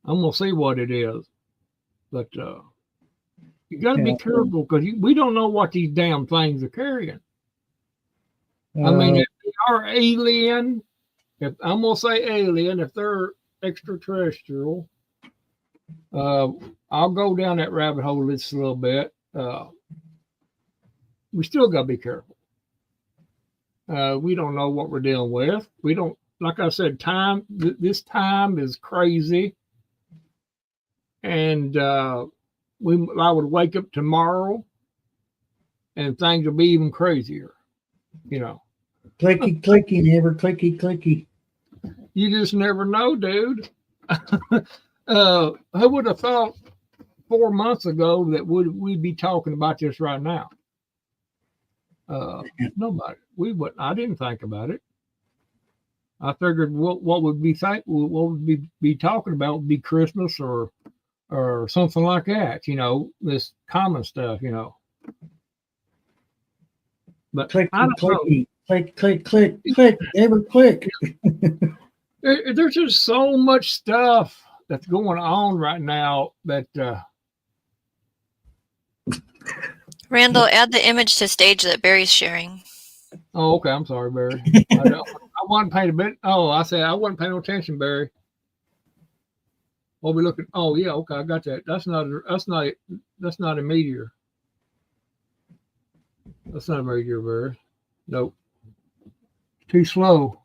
I'm going to see what it is. But you got to be careful because we don't know what these damn things are carrying. I mean, if they are alien, if I'm going to say alien, if they're extraterrestrial, I'll go down that rabbit hole just a little bit. We still got to be careful. We don't know what we're dealing with. We don't, like I said, this time is crazy. And I would wake up tomorrow and things will be even crazier, you know. Clicky, clicky, never clicky, clicky. You just never know, dude. Who would have thought 4 months ago that we'd be talking about this right now? Nobody. We wouldn't. I didn't think about it. I figured what would be talking about would be Christmas or something like that. You know, this common stuff. You know. But clicky, I don't clicky, click, click, click, click, never click. There's just so much stuff that's going on right now that. Randall, add the image to stage that Barry's sharing. Oh, okay. I'm sorry, Barry. I wasn't paying a bit. Oh, I said I wasn't paying no attention, Barry. What we looking? Oh, yeah. Okay, I got that. That's not a meteor. That's not a meteor, Barry. Nope. Too slow.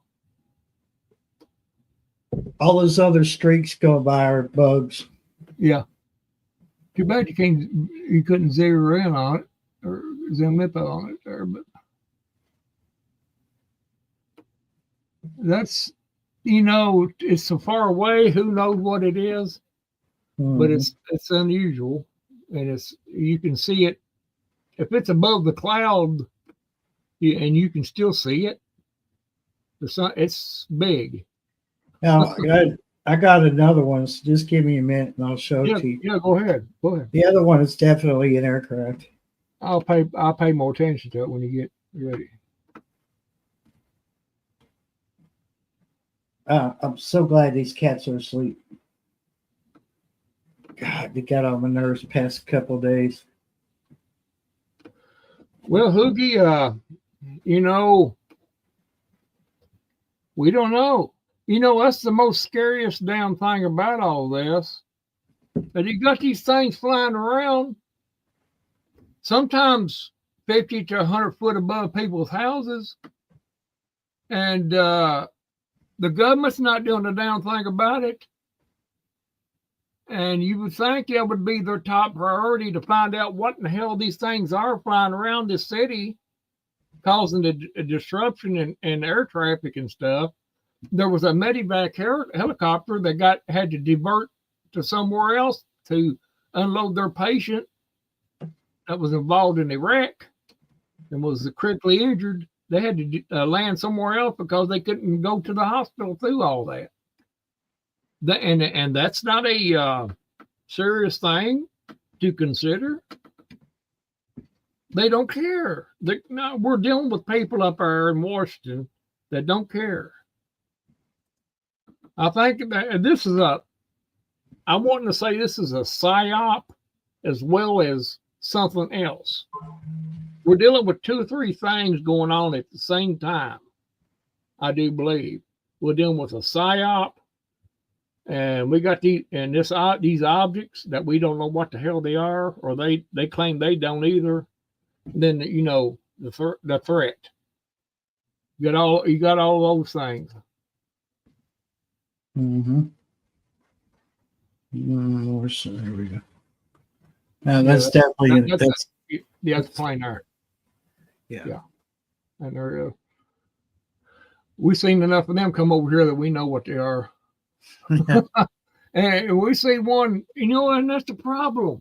All those other streaks go by are bugs. Yeah. Too bad you couldn't zero in on it or zoom up on it there, but that's, you know, it's so far away. Who knows what it is? But it's unusual, and you can see it if it's above the cloud, and you can still see it. It's big. Now, I got another one. So just give me a minute, and I'll show it to you. Yeah, go ahead. The other one is definitely an aircraft. I'll pay more attention to it when you get ready. I'm so glad these cats are asleep. God, they got on my nerves the past couple of days. Well, Hoogie, you know, we don't know. You know, that's the most scariest damn thing about all this. That you got these things flying around, sometimes 50 to 100 foot above people's houses, and the government's not doing a damn thing about it. And you would think that would be their top priority to find out what in the hell these things are flying around this city, causing a disruption in air traffic and stuff. There was a medevac helicopter that had to divert to somewhere else to unload their patient that was involved in a wreck and was critically injured. to land somewhere else because they couldn't go to the hospital through all that. And that's not a serious thing to consider. They don't care. No, we're dealing with people up there in Washington that don't care. I think that this is I'm wanting to say this is a psyop as well as something else. We're dealing with 2 or 3 things going on at the same time. I do believe we're dealing with a psyop, and we got these objects that we don't know what the hell they are, or they claim they don't either. Then the threat. You got all those things. Mm-hmm. There we go. Now that's definitely that's plain art. Yeah. And we've seen enough of them come over here that we know what they are. And we see one, and that's the problem.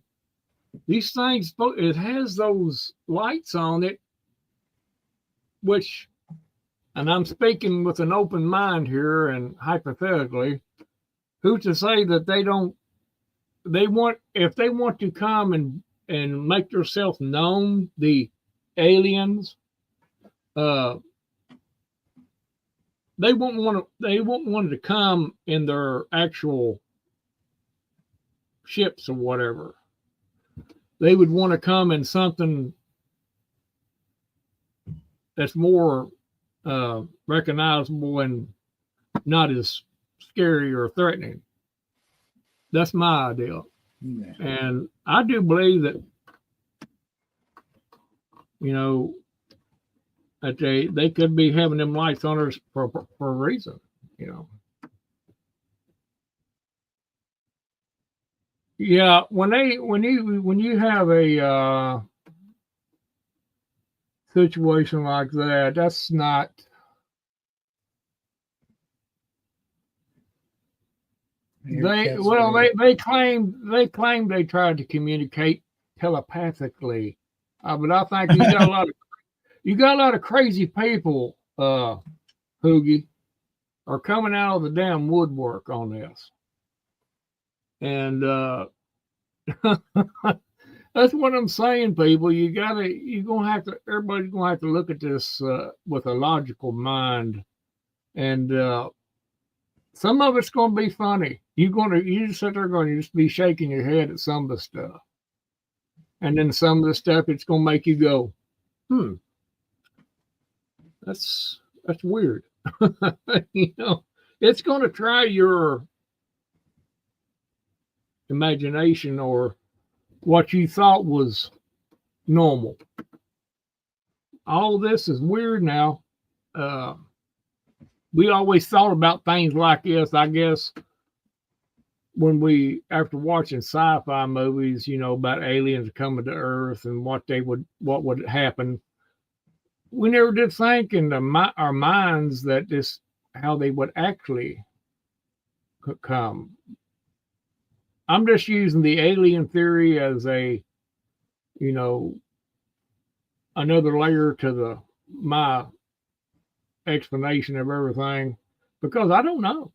These things, it has those lights on it, which, and I'm speaking with an open mind here and hypothetically, who's to say that if they want to come and make themselves known, the aliens, they won't want to come in their actual ships or whatever. They would want to come in something that's more recognizable and not as scary or threatening. That's my idea. Yeah. And I do believe that, that they could be having them lights on us for a reason, Yeah, when you have a situation like that, that's not. They claim they tried to communicate telepathically, but I think you got a lot of crazy people, Hoogie, are coming out of the damn woodwork on this. And that's what I'm saying, people. Everybody's gonna have to look at this with a logical mind, and some of it's gonna be funny. You just sit there going to just be shaking your head at some of the stuff, and then some of the stuff it's gonna make you go, that's weird. It's gonna try your imagination or what you thought was normal. All this is weird now. We always thought about things like this, I guess, after watching sci-fi movies, about aliens coming to Earth and what would happen. We never did think in our minds that how they would actually come. I'm just using the alien theory as another layer to my explanation of everything, because I don't know.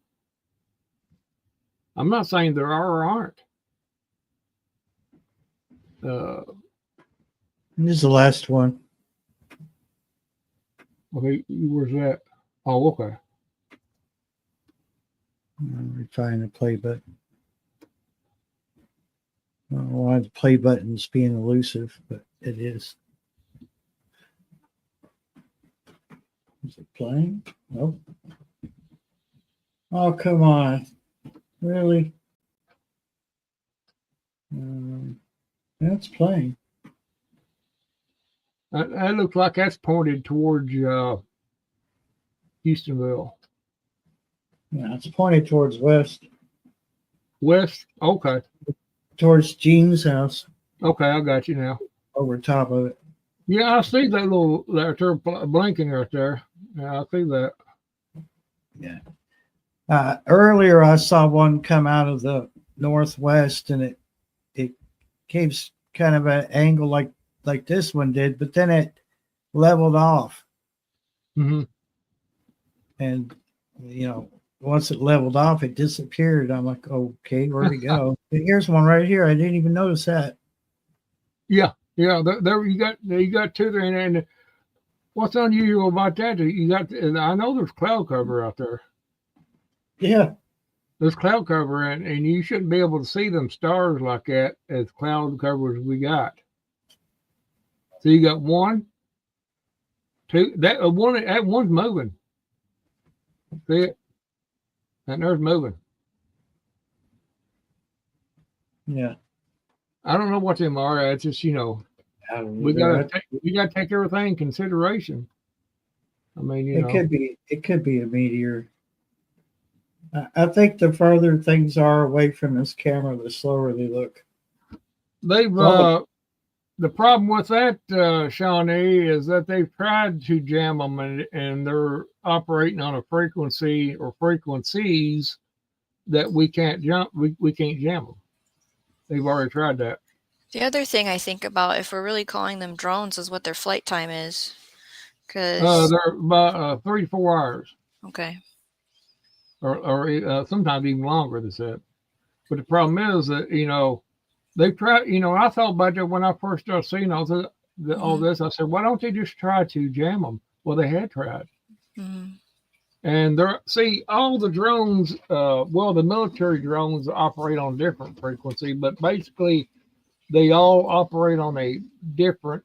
I'm not saying there are or aren't. This is the last one. Okay, where's that? Oh, okay. Let me find the play button. I don't know why the play button's being elusive, but it is. Is it playing? Nope. Oh, come on. Really? That's playing. That looks like that's pointed towards Houstonville. Yeah, it's pointed towards west. West? Okay. Towards Gene's house. Okay, I got you now. Over top of it. Yeah, I see that little they're blinking right there. Yeah, I see that. Yeah. Earlier, I saw one come out of the northwest, and it gave kind of an angle like this one did, but then it leveled off. Hmm. And you know, once it leveled off, it disappeared. I'm like, okay, where'd it go? But here's one right here. I didn't even notice that. Yeah, yeah. There you got two there, and what's unusual about that? You got. I know there's cloud cover out there. Yeah. There's cloud cover, and you shouldn't be able to see them stars like that as cloud cover as we got. So you got one, two. That one's moving. See it? That there's moving. Yeah. I don't know what them are. It's just we gotta take everything in consideration. I mean, it could be a meteor. I think the further things are away from this camera, the slower they look. they've the problem with that, Shawnee, is that they've tried to jam them, and they're operating on a frequency or frequencies that we can't jump. We can't jam them. They've already tried that. The other thing I think about, if we're really calling them drones, is what their flight time is. Because They're about 3 to 4 hours, okay, or sometimes even longer. They said, but the problem is that they try. I thought about that when I first started seeing all this. I said, why don't they just try to jam them? Well, they had tried. mm-hmm. And all the drones, the military drones operate on different frequency, but basically they all operate on a different,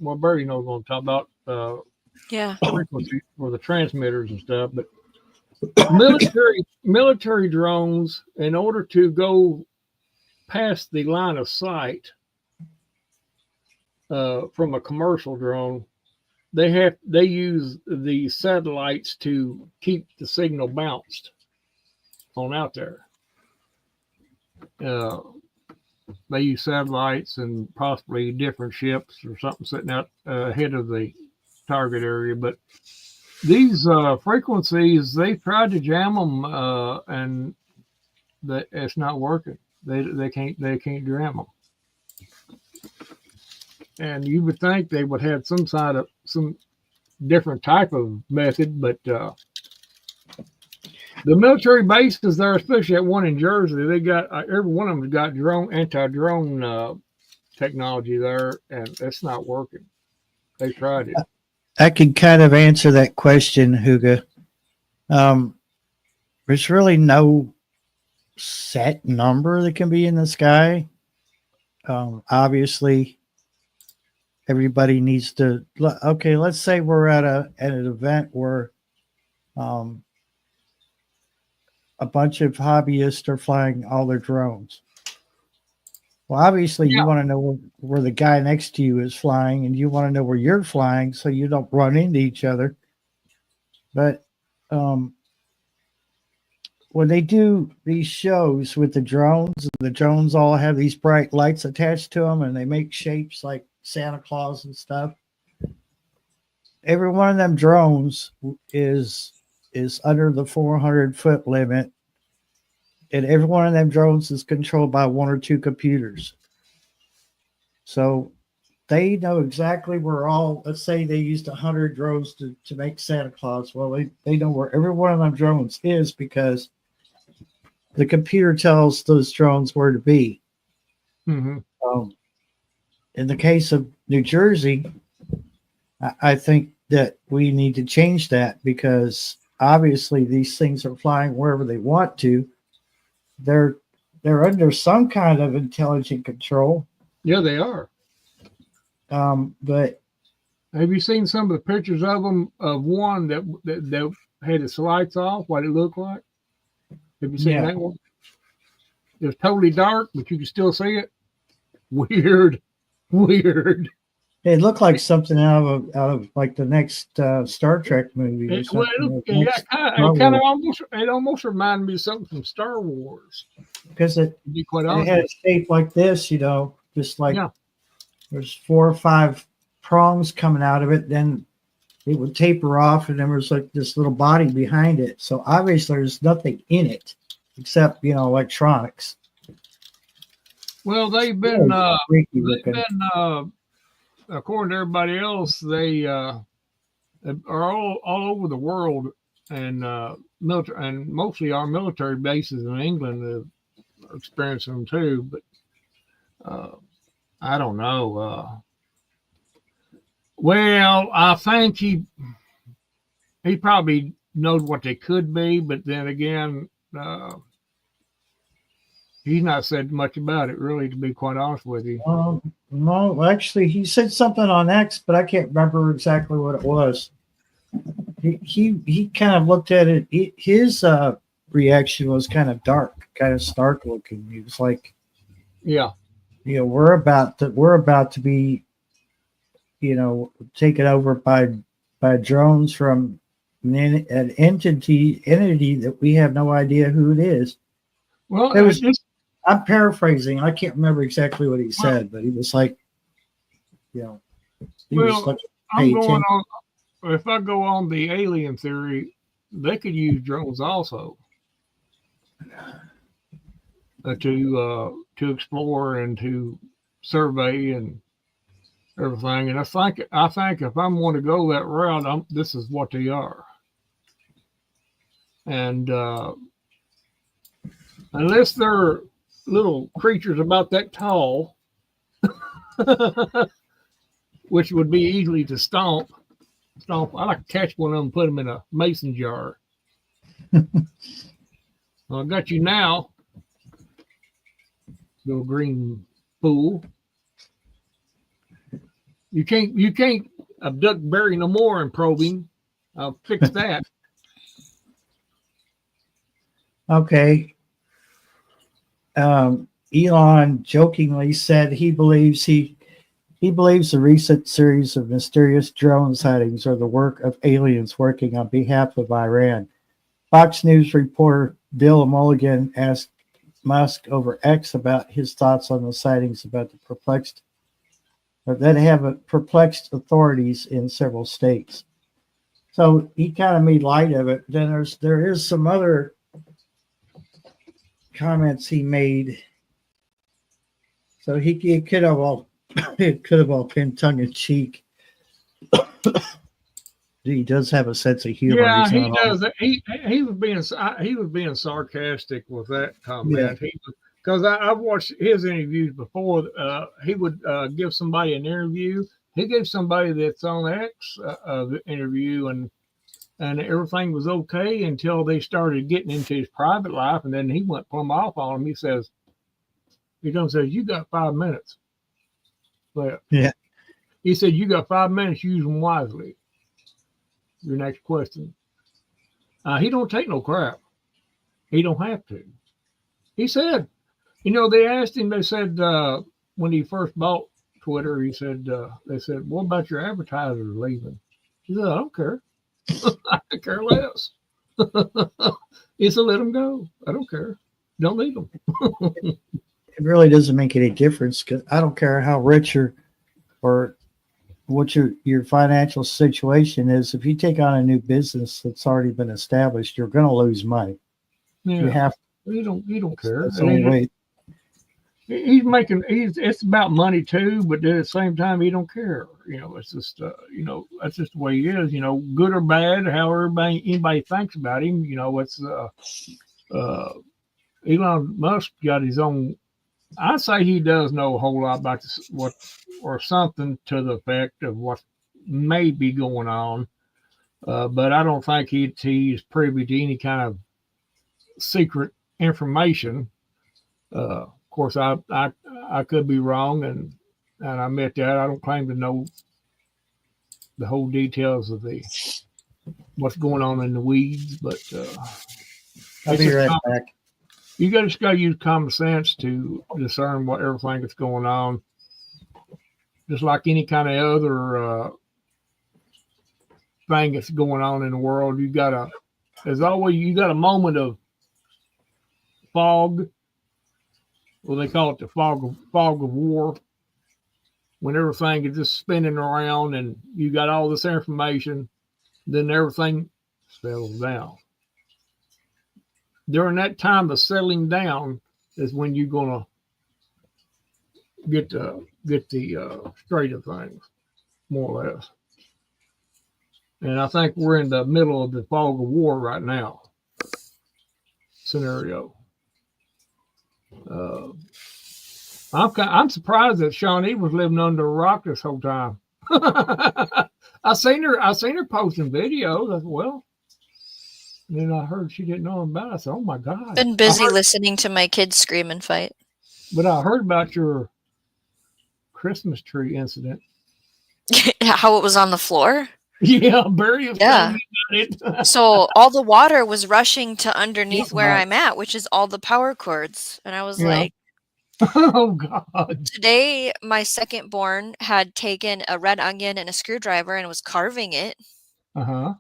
well, Bertie knows what I'm talking about, Yeah. frequency for the transmitters and stuff. But military drones, in order to go past the line of sight from a commercial drone, they use the satellites to keep the signal bounced on out there. They use satellites and possibly different ships or something sitting out ahead of the target area. But these frequencies, they tried to jam them, and it's not working. They can't jam them. And you would think they would have some different type of method, but the military bases there, especially that one in Jersey, they got every one of them's got anti-drone technology there, and it's not working. They tried it. I can kind of answer that question, Huga. There's really no set number that can be in the sky. Obviously, everybody needs to. Okay, let's say we're at an event where a bunch of hobbyists are flying all their drones. Well, obviously, you want to know where the guy next to you is flying, and you want to know where you're flying so you don't run into each other. But when they do these shows with the drones all have these bright lights attached to them, and they make shapes like Santa Claus and stuff. Every one of them drones is under the 400-foot limit, and every one of them drones is controlled by one or two computers. So they know exactly where let's say they used 100 drones to make Santa Claus. Well, they know where every one of them drones is because the computer tells those drones where to be. Mm-hmm. In the case of New Jersey, I think that we need to change that because obviously these things are flying wherever they want to. They're under some kind of intelligent control. Yeah, they are. But have you seen some of the pictures of them, of one that had its lights off, what it looked like? Have you seen that one? It was totally dark, but you could still see it. Weird. It looked like something out of like the next Star Trek movie. It almost reminded me of something from Star Wars. Because it had a shape like this, just like there's 4 or 5 prongs coming out of it. Then it would taper off, and then there's like this little body behind it. So obviously there's nothing in it except electronics. Well, they've been according to everybody else, they are all over the world, and military, and mostly our military bases in England are experiencing them too. But I don't know. Well, I think he probably knows what they could be, but then again, he's not said much about it, really, to be quite honest with you. No, actually, he said something on X, but I can't remember exactly what it was. He kind of looked at it. His reaction was kind of dark, kind of stark looking. He was like, Yeah, we're about to be, taken over by drones from an entity that we have no idea who it is. well, It was. I'm paraphrasing. I can't remember exactly what he said, but he was like, he was like, I'm going on. If I go on the alien theory, they could use drones also to explore and to survey and everything. And I think if I'm going to go that route, this is what they are. And unless they're little creatures about that tall, which would be easily to stomp. I like to catch one of them and put them in a mason jar. Well, I got you now, little green fool. You can't abduct Barry no more and probe him. I'll fix that. Okay. Elon jokingly said he believes the recent series of mysterious drone sightings are the work of aliens working on behalf of Iran. Fox News reporter Bill Mulligan asked Musk over X about his thoughts on the sightings that have perplexed authorities in several states. So he kind of made light of it. Then there is some other comments he made. So it could have all been tongue in cheek. He does have a sense of humor. Yeah, he does. He was being sarcastic with that comment. Yeah. Because I've watched his interviews before. He would give somebody an interview. He gave somebody that's on X the interview, and everything was okay until they started getting into his private life, and then he went plumb off on him. He says, "You got 5 minutes." But yeah, he said, "You got 5 minutes. Use them wisely." Your next question. He don't take no crap. He don't have to. He said, they asked him. They said when he first bought Twitter, he said, they said, "What about your advertisers leaving?" He said, "I don't care. I care less." He said, "Let them go. I don't care. Don't need them." It really doesn't make any difference because I don't care how rich or what your financial situation is. If you take on a new business that's already been established, you're going to lose money. Yeah. You have. You don't care. That's the only way. It's about money too, but at the same time, he don't care. It's just, that's just the way he is. Good or bad, however anybody thinks about him. It's Elon Musk got his own. I say he does know a whole lot about what or something to the effect of what may be going on, but I don't think he's privy to any kind of secret information. Of course, I could be wrong, and I admit that. I don't claim to know the whole details of what's going on in the weeds, but I'll be right back. You just got to use common sense to discern everything that's going on. Just like any kind of other thing that's going on in the world, there's always a moment of fog. Well, they call it the fog of war, when everything is just spinning around and you got all this information, then everything settles down. During that time of settling down is when you're gonna get the straight of things, more or less. And I think we're in the middle of the fog of war right now scenario. I'm surprised that Shawnee was living under a rock this whole time. I seen her posting videos. I said, well, and then I heard she didn't know about it. I said, oh my God. Been busy listening to my kids scream and fight. But I heard about your Christmas tree incident. How it was on the floor? Yeah, Barry was telling me about it. So all the water was rushing to underneath where I'm at, which is all the power cords. And I was like, oh God. Today, my second born had taken a red onion and a screwdriver and was carving it. Uh-huh.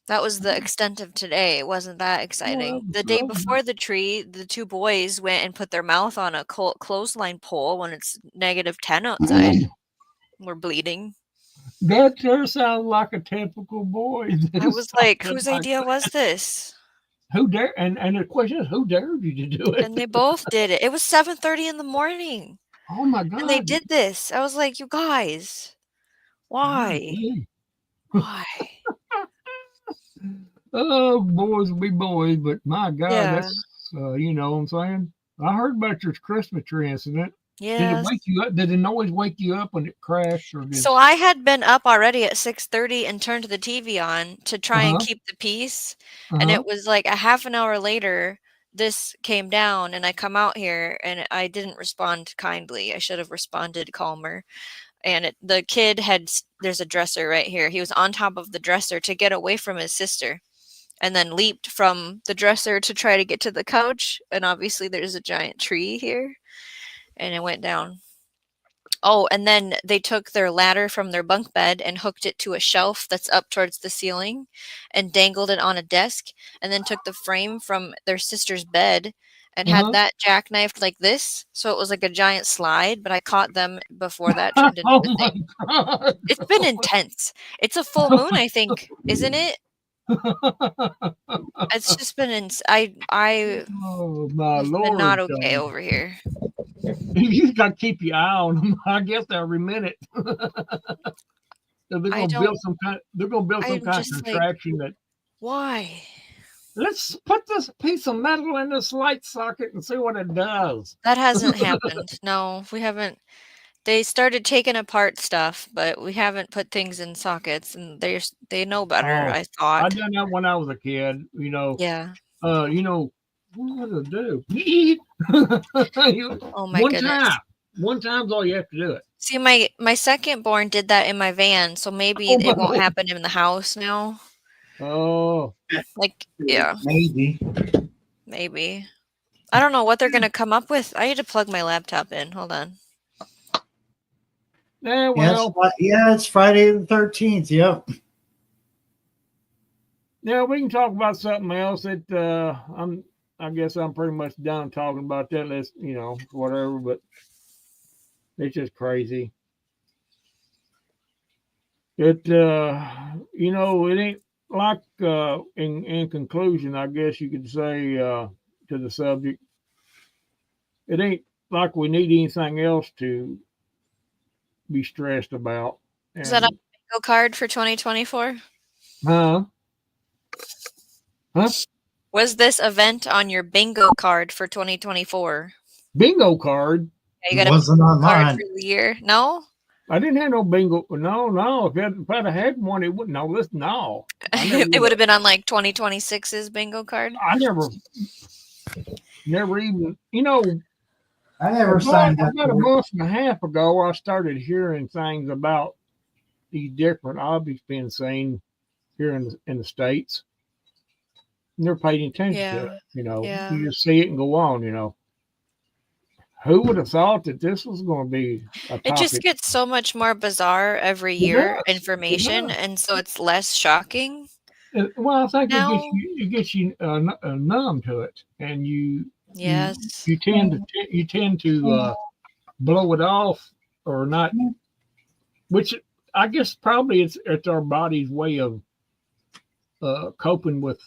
That was the extent of today. It wasn't that exciting. The day before the tree, the two boys went and put their mouth on a clothesline pole when it's -10 outside. We're bleeding. That sure sounds like a typical boy. I was like, whose idea was this? Who dare? And the question is, who dared you to do it? And they both did it. It was 7:30 in the morning. Oh my God. And they did this. I was like, you guys, why? Why? Oh, boys will be boys, but my God, that's you know what I'm saying? I heard about your Christmas tree incident. Yeah. Did it wake you up? Did it always wake you up when it crashed? Or So I had been up already at 6:30 and turned the TV on to try and keep the peace. And it was like a half an hour later, this came down and I come out here and I didn't respond kindly. I should have responded calmer. And the kid there's a dresser right here. He was on top of the dresser to get away from his sister and then leaped from the dresser to try to get to the couch. And obviously there's a giant tree here and it went down. Oh, and then they took their ladder from their bunk bed and hooked it to a shelf that's up towards the ceiling and dangled it on a desk, and then took the frame from their sister's bed and had that jackknifed like this. So it was like a giant slide, but I caught them before that turned into a thing. God. It's been intense. It's a full moon, I think, isn't it? It's just been oh my Lord. Been not okay over here. You just got to keep your eye on them. I guess every minute. They're going to build some kind. They're going to build some kind of contraption that. Why? Let's put this piece of metal in this light socket and see what it does. That hasn't happened. No, we haven't. They started taking apart stuff, but we haven't put things in sockets, and they know better. I thought. I done that when I was a kid. You know. Yeah. You know. What does it do? Oh my goodness. One time's all you have to do it. See, my second born did that in my van, so maybe it won't happen in the house now. Oh. Like, yeah. Maybe. I don't know what they're going to come up with. I need to plug my laptop in. Hold on. Yeah, well. It's Friday the 13th. Yep. Yeah, we can talk about something else that I guess I'm pretty much done talking about that. Let's, you know, whatever, but it's just crazy. It, you know, it ain't like, in conclusion, I guess you could say, to the subject, it ain't like we need anything else to be stressed about. Is that a bingo card for 2024? Huh? Was this event on your bingo card for 2024? Bingo card? Yeah, you got a bingo card for the year? No? I didn't have no bingo. No. If I'd have had one, it wouldn't. No. It would have been on like 2026's bingo card. I never even, you know. I never signed up. About a month and a half ago, I started hearing things about these different objects being seen here in the States. Never paid attention to it, you know. Yeah. You just see it and go on, you know. Who would have thought that this was going to be a topic? It just gets so much more bizarre every year, information, and so it's less shocking. Well, I think it gets you numb to it, and you tend to blow it off or not, which I guess probably it's our body's way of coping with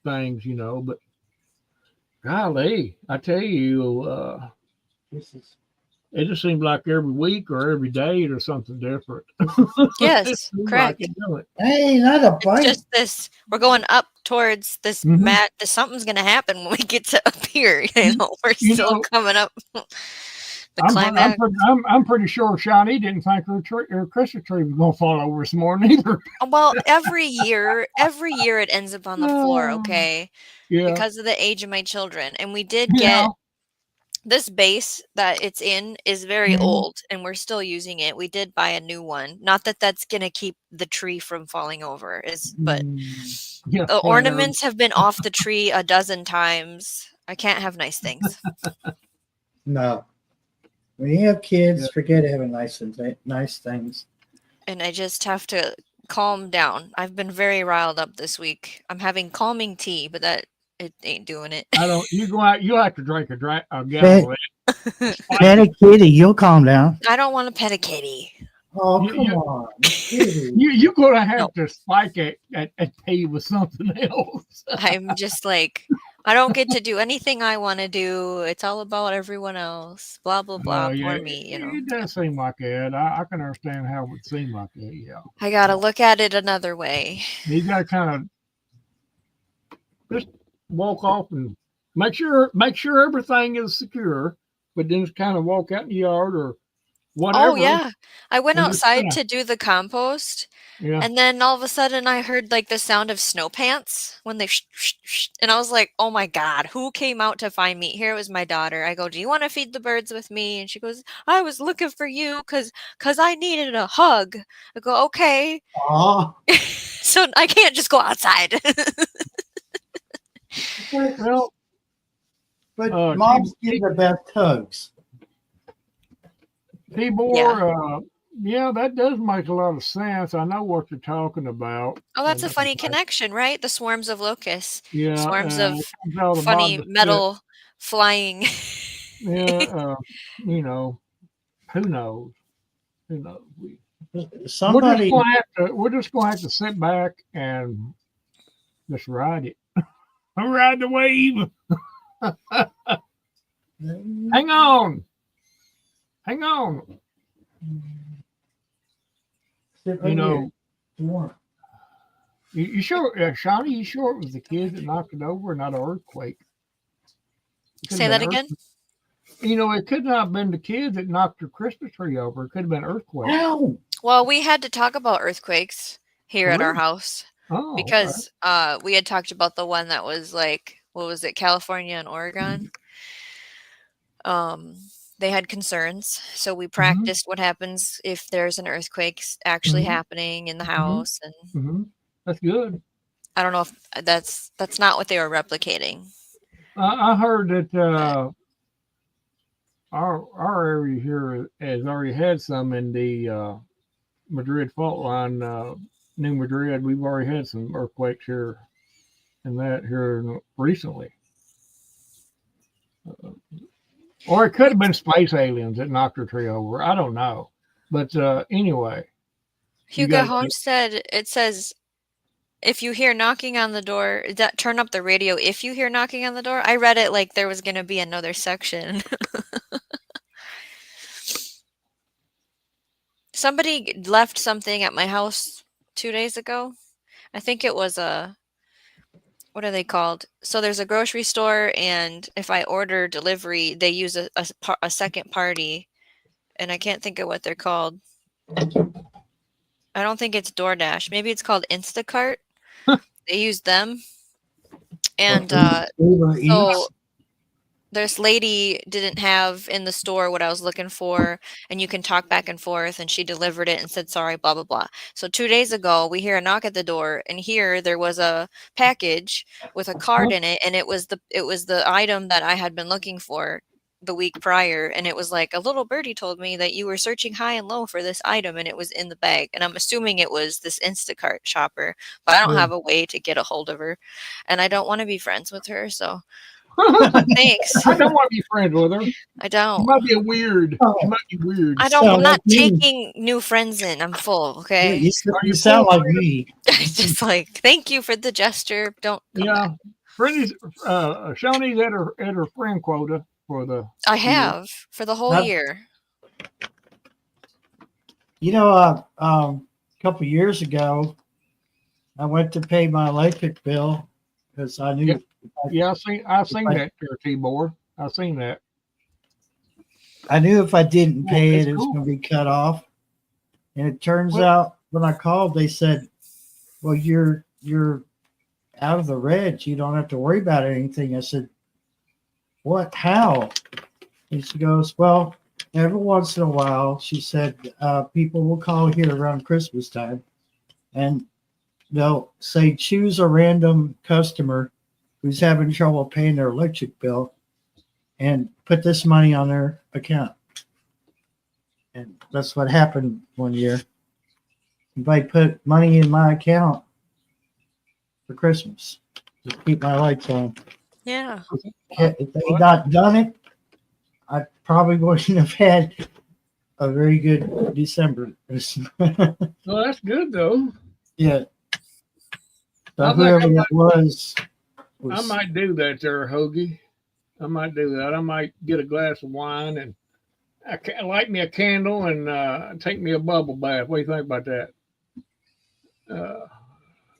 things, you know. But golly, I tell you, It just seems like every week or every day there's something different. Yes, It seems correct. like it, don't it? Hey, not a It's bite. just this. We're going up towards this Mhm. mat. Something's gonna happen when we get to up here. You know, we're You still know, coming up. The I'm climax. pretty sure Shawnee didn't think her Christmas tree was gonna fall over this morning either. Well, every year it ends up on the floor. Oh, Okay, yeah, because of the age of my children, and we did yeah. get this base that it's in is very Mhm. old, and we're still using it. We did buy a new one. Not that that's gonna keep the tree from falling over, but Yeah, the flat Earth. ornaments have been off the tree a dozen times. I can't have nice things. No. When you have kids, Yeah. forget having nice things. And I just have to calm down. I've been very riled up this week. I'm having calming tea, but it ain't doing it. I don't. You go out. You have to drink a gallon Hey. of it. Pet a kitty, you'll calm down. I don't want to pet a kitty. Oh, You- come on. Kitty. You're gonna have No. to spike it and pay with something else. I'm just like, I don't get to do anything I want to do. It's all about everyone else. Blah blah blah. Poor me, you know. It does seem like that. I can understand how it would seem like that. Yeah, I gotta look at it another way. you got to kind of just walk off and make sure everything is secure, but then just kind of walk out in the yard or whatever. Oh yeah, I went And just outside kinda- to do the compost, Yeah. and then all of a sudden I heard like the sound of snow pants when they and I was like, "Oh my god, who came out to find me?" Here it was my daughter. I go, "Do you want to feed the birds with me?" And she goes, "I was looking for you cuz I needed a hug." I go, "Okay." Oh, So I can't just go outside. Well, but Uh, moms give the best hugs. Tibor, yeah, that does make a lot of sense. I know what you're talking about. Oh, that's a And, funny connection, right? The swarms of locusts. Yeah, Swarms it of comes out of the funny bottom of the metal flying. pit. Yeah, you know, who knows? Who knows? Somebody, We're just gonna have to sit back and just ride it. I'm riding the wave. Hang on. Hang on. You know, you sure, Shawnee, you sure it was the kids that knocked it over, not an earthquake? It could Say have that been again? You know, it could not have been the kids that knocked your Christmas tree over. It could have been earthquake. Ow! Well, we had to talk about earthquakes here at our Really? house Oh, because we had talked about the one that was like, what was it, California and Oregon? They had concerns, so we practiced what happens if there's an earthquake actually happening in the house, and that's good. I don't know if that's not what they were replicating. I heard that our area here has already had some in the Madrid fault line, New Madrid. We've already had some earthquakes here and that here recently. Or it could have been space aliens that knocked her tree over. I don't know. But anyway. Hugo Homestead, it says, if you hear knocking on the door, turn up the radio if you hear knocking on the door. I read it like there was going to be another section. Somebody left something at my house 2 days ago. I think it was what are they called? So there's a grocery store, and if I order delivery, they use a second party, and I can't think of what they're called. I don't think it's DoorDash. Maybe it's called Instacart. They use them. And so this lady didn't have in the store what I was looking for, and you can talk back and forth, and she delivered it and said sorry, blah blah blah. So 2 days ago we hear a knock at the door, and here there was a package with a card in it, and it was the item that I had been looking for the week prior, and it was like, a little birdie told me that you were searching high and low for this item, and it was in the bag, and I'm assuming it was this Instacart shopper, but I don't have a way to get a hold of her, and I don't want to be friends with her, so thanks. I don't want to be friends with her. I don't. She might be weird. She might be weird. I don't. I'm not taking new friends in. I'm full. Okay. You sound like me. Just like, thank you for the gesture. Don't. Yeah. Brittany's Shawnee's at her friend quota for the. I have for the whole year. A couple years ago, I went to pay my electric bill because I knew Yeah, I seen that there, T-Bor. I seen that. I knew if I didn't Well, pay that's it, it was cool. going to be cut off. And it turns Well- out when I called, they said, "Well, you're out of the red. You don't have to worry about anything." I said, "What? How?" And she goes, "Well, every once in a while," she said, "people will call here around Christmas time, and they'll say choose a random customer who's having trouble paying their electric bill, and put this money on their account." And that's what happened one year. Somebody put money in my account for Christmas to keep my lights on. Yeah. If they had not done it, I probably wouldn't have had a very good December. Well, that's good though. Yeah. So I think whoever I that was I might do that there, Hoagie. I might do that. I might get a glass of wine and light me a candle and take me a bubble bath. What do you think about that?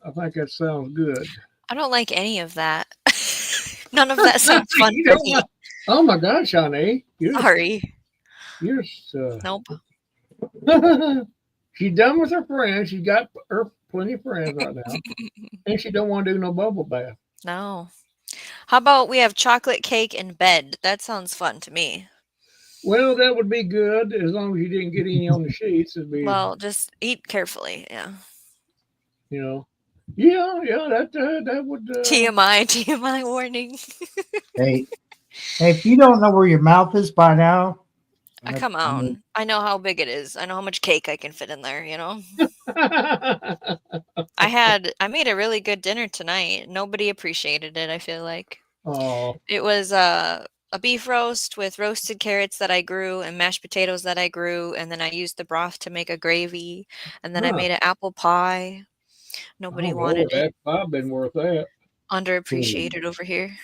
I think that sounds good. I don't like any of that. None of that sounds fun You for don't me. like- Oh my God, Shawnee, Sorry. you're Nope. she's done with her friends. She got her plenty of friends right now, and she don't want to do no bubble bath. No. How about we have chocolate cake in bed? That sounds fun to me. Well, that would be good as long as you didn't get any on the sheets. It'd be, Well, just eat carefully. Yeah. you know, yeah, that would. TMI warning. hey, if you don't know where your mouth is by now, Come on. I know how big it is. I know how much cake I can fit in there, you know? I made a really good dinner tonight. Nobody appreciated it, I feel like. Oh, It was a beef roast with roasted carrots that I grew and mashed potatoes that I grew, and then I used the broth to make a gravy, and then I Huh. made an apple pie. Nobody wanted it. That I've been worth that. Underappreciated over here.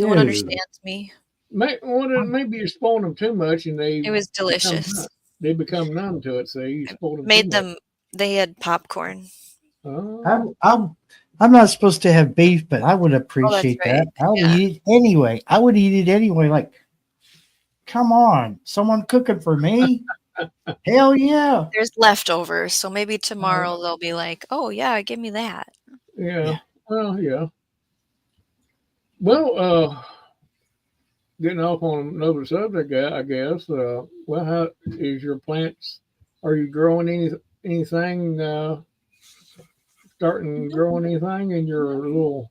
No one understands me. Maybe you spoil them too much, and It was delicious. they become numb to it. So you spoil them. Made too much. them. They had popcorn. Oh. I'm not supposed to have beef, but I would appreciate right. that. I would Yeah. eat it anyway. I would eat it anyway. Like, come on, someone cooking for me? Hell yeah. There's leftovers, so maybe tomorrow they'll be like, "Oh yeah, give me that." Yeah. Well, yeah. Well, getting off on another subject, I guess. Well, how is your plants? Are you growing anything? Starting growing anything in your little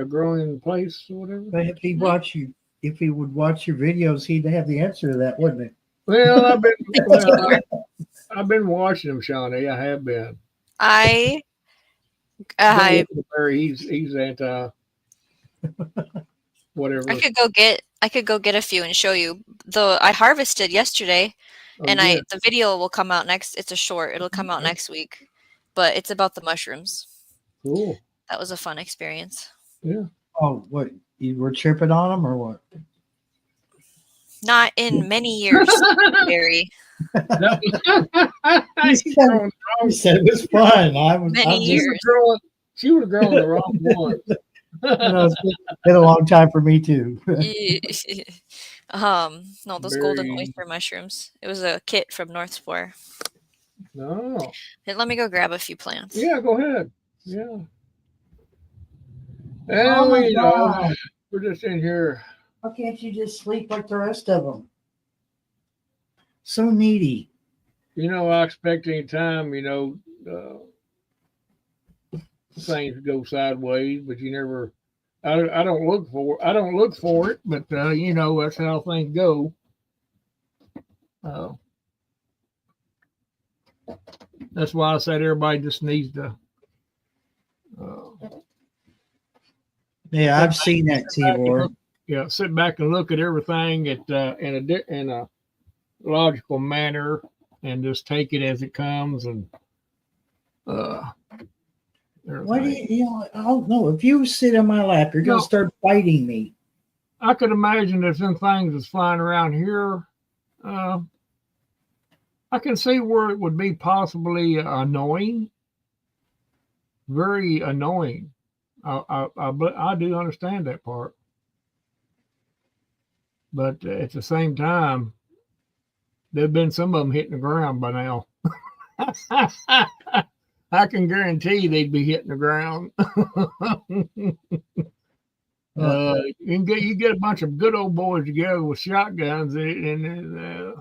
growing place or whatever? But if he would watch your videos, he'd have the answer to that, wouldn't he? Well, I've been watching them, Shawnee. I have been. He's anti whatever. I could go get a few and show you. I harvested yesterday, and the video will come out next. It's a short. It'll come out next week, but it's about the mushrooms. Cool. That was a fun experience. Yeah. Oh, what? You were tripping on them or what? Not in many years, Barry. You said it was fun. Many years. She would have grown the wrong one. It's been a long time for me too. No, those golden oyster mushrooms. It was a kit from North Spore. No. Let me go grab a few plants. Yeah, go ahead. Yeah. Oh my And God. we're just in here. Why can't you just sleep like the rest of them? So needy. I expect any time, things go sideways, but you never. I don't look for it, but that's how things go. That's why I said everybody just needs to. Yeah, I've seen that, T-Bor. Yeah, sit back and look at everything in a logical manner, and just take it as it comes. And Why do I don't know. If you sit in my lap, you're gonna start biting me. I could imagine that some things that's flying around here I can see where it would be possibly annoying, very annoying. I do understand that part, but at the same time, there've been some of them hitting the ground by now. I can guarantee they'd be hitting the ground. You get a bunch of good old boys together with shotguns, and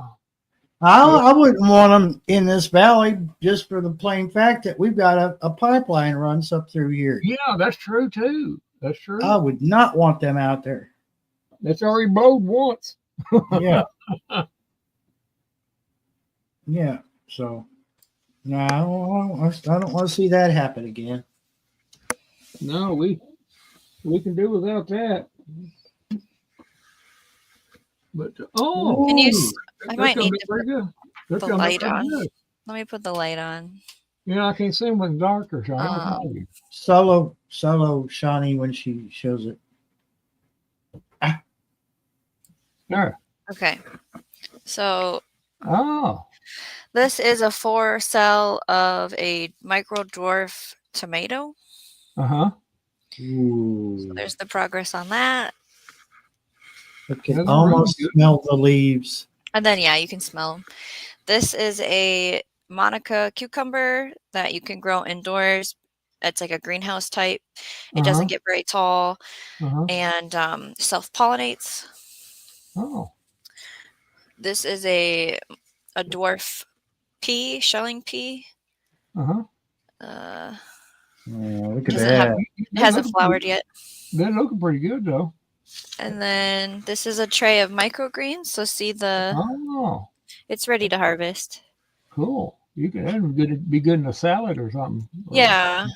I wouldn't want them in this valley just for the plain fact that we've got a pipeline runs up through here. yeah, that's true too. That's true. I would not want them out there. That's already blowed once. Yeah. Yeah. So, no, I don't want to see that happen again. No, we can do without that. But Can you? I might need to pretty good. They're put the coming up light pretty on. good. Let me put the light on. Yeah, I can't see them with darker. Solo Shawnee when she shows it. There. Okay. So Oh. this is a 4 cell of a micro dwarf tomato. Uh-huh. Ooh. So there's the progress on that. I can That's almost really good. smell the leaves. And then, yeah, you can smell them. This is a Monica cucumber that you can grow indoors. It's like a greenhouse type. It doesn't get very tall Uh-huh. and self-pollinates. Oh. This is a dwarf pea, shelling pea. Uh-huh. Look at Doesn't that. have, it hasn't flowered yet. They're looking pretty good though. And then this is a tray of microgreens. So see Oh, it's ready to harvest. cool. You could that'd be good in a salad or something. Yeah. Yeah.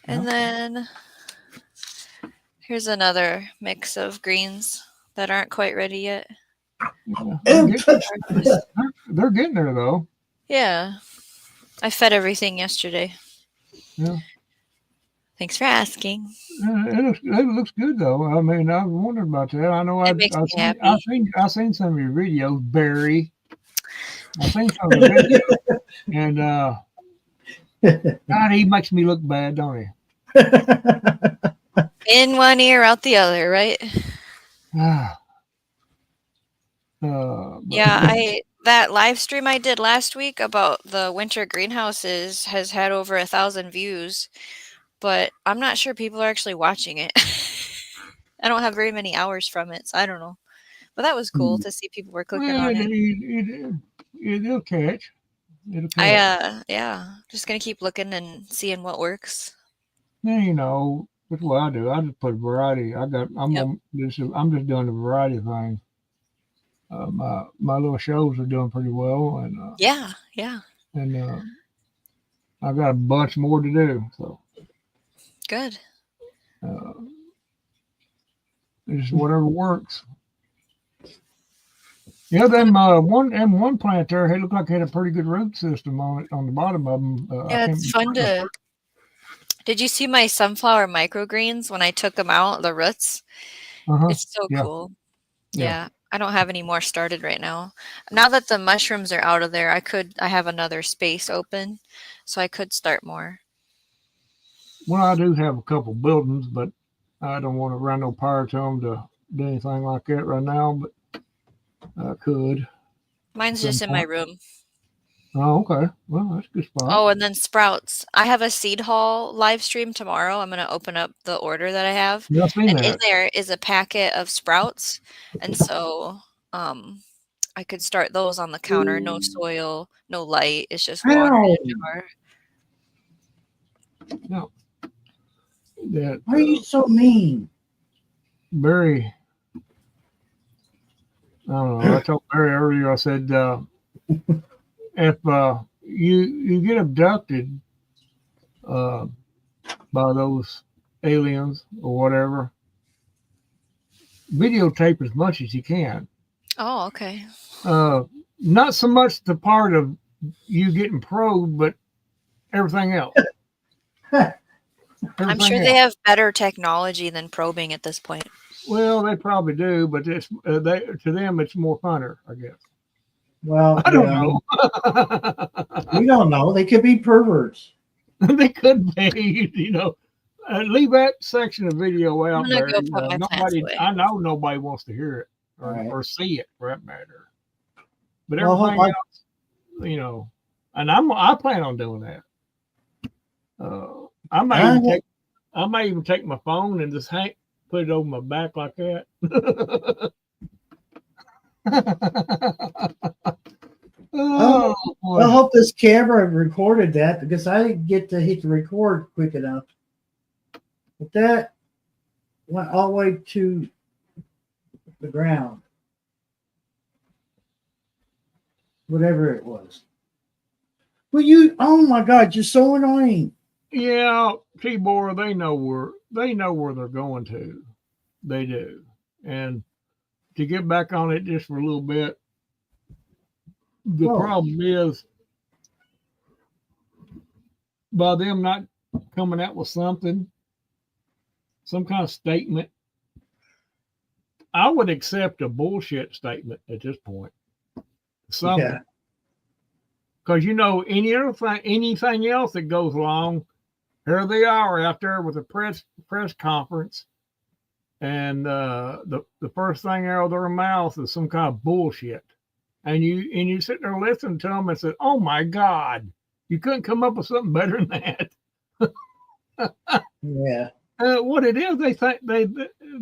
And then here's another mix of greens that aren't quite ready yet. Yeah. Ew. They're getting there though. Yeah. I fed everything yesterday. Yeah. Thanks for asking. It looks good though. I mean, I was wondering about that. I know It makes me happy. I seen some of your videos, Barry. I seen some of the videos, and God, he makes me look bad, don't he? In one ear, out the other, right? Yeah, that live stream I did last week about the winter greenhouses has had over 1,000 views, but I'm not sure people are actually watching it. I don't have very many hours from it, so I don't know. But that was cool to see people were clicking on it. It'll catch. It'll catch. Yeah, just gonna keep looking and seeing what works. Yeah, you know, that's what I do. I just put variety. I'm just doing a variety of things. My little shows are doing pretty well, and Yeah. and I got a bunch more to do. So Good. it's just whatever works. Yeah, them one plant there, it looked like it had a pretty good root system on it on the bottom of them. Yeah, it's fun to. Did you see my sunflower microgreens when I took them out, the roots? It's so cool. Yeah. I don't have any more started right now. Now that the mushrooms are out of there, I have another space open, so I could start more. Well, I do have a couple buildings, but I don't want to run no power to them to do anything like that right now, but I could. Mine's just in my room. Oh, okay. Well, that's a good spot. Oh, and then sprouts. I have a seed haul live stream tomorrow. I'm going to open up the order that I have. Yeah, I've seen And that. in there is a packet of sprouts. And so I could start those on the counter. No soil, no light. It's just water in a jar. No. That, Why are you so mean? Barry, I don't know. I told Barry earlier, I said, if you get abducted by those aliens or whatever, videotape as much as you can. Oh, okay. Not so much the part of you getting probed, but everything else. I'm sure they have better technology than probing at this point. Well, they probably do, but it's to them it's more funner, I guess. Well, I don't yeah, know. we don't know. They could be perverts. They could be, leave that section of video I'm out gonna there. go put my plants Nobody, away. I know nobody wants to hear it All right. or see it for that matter. But Well, everything else, and I plan on doing that. I may even take my phone and just put it over my back like that. Oh, boy. I hope this camera recorded that because I didn't get to hit the record quick enough. But that went all the way to the ground. Whatever it was. Well, oh my God, you're so annoying. Yeah, Tibor, they know where they're going to. They do. And to get back on it just for a little bit, the problem is by them not coming out with some kind of statement. I would accept a bullshit statement at this point. Something. Because anything else that goes along, here they are out there with a press conference, and the first thing out of their mouth is some kind of bullshit, and you sit there listening to them and say, "Oh my God, you couldn't come up with something better than that." Yeah. What it is, they think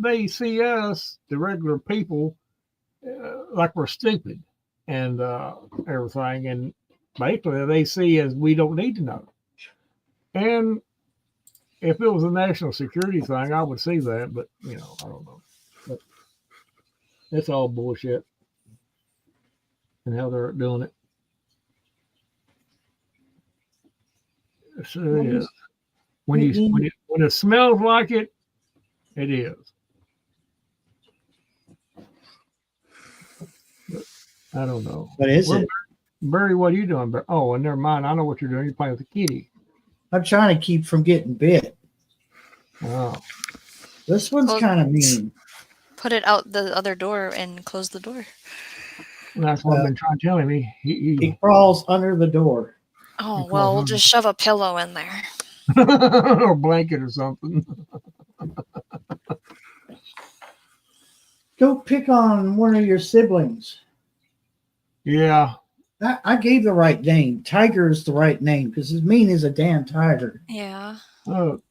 they see us, the regular people, like we're stupid and everything, and basically they see as we don't need to know. And if it was a national security thing, I would see that, but I don't know. But it's all bullshit and how they're doing it. So it is. When it smells like it, it is. But I don't know. What is it? Barry, what are you doing? Oh, and never mind. I know what you're doing. You're playing with the kitty. I'm trying to keep from getting bit. Oh. This one's kind of mean. Put it out the other door and close the door. That's what I've been trying to tell him. He crawls under the door. Oh, well, we'll just shove a pillow in there. Or a blanket or something. Go pick on one of your siblings. Yeah. I gave the right name. Tiger is the right name because his mean is a damn tiger. Yeah.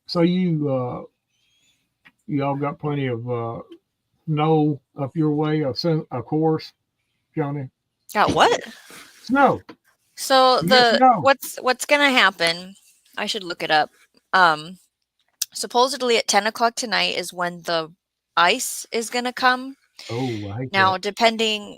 So you all got plenty of snow up your way, of course, Johnny. Got what? Snow. So what's gonna happen? I should look it up. Supposedly at 10 o'clock tonight is when the ice is gonna come. Oh, I hate now that. depending,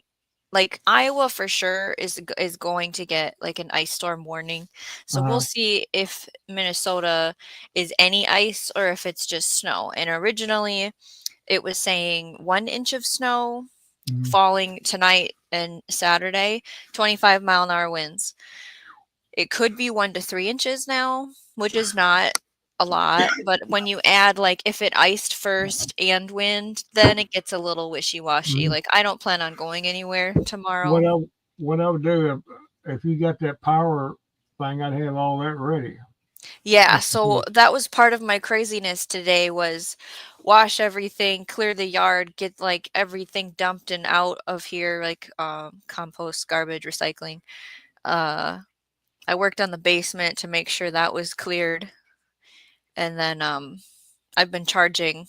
like Iowa for sure is going to get like an ice storm warning. So we'll see if Minnesota is any ice or if it's just snow. And originally it was saying 1 inch of snow falling tonight and Saturday, 25-mile-an-hour winds. It could be 1 to 3 inches now, which is not a lot, but when you add like if it iced first and wind, then it gets a little wishy-washy. Like I don't plan on going anywhere tomorrow. What I would do if you got that power thing, I'd have all that ready. Yeah, so that was part of my craziness today was wash everything, clear the yard, get like everything dumped and out of here, like compost, garbage, recycling. I worked on the basement to make sure that was cleared. And then I've been charging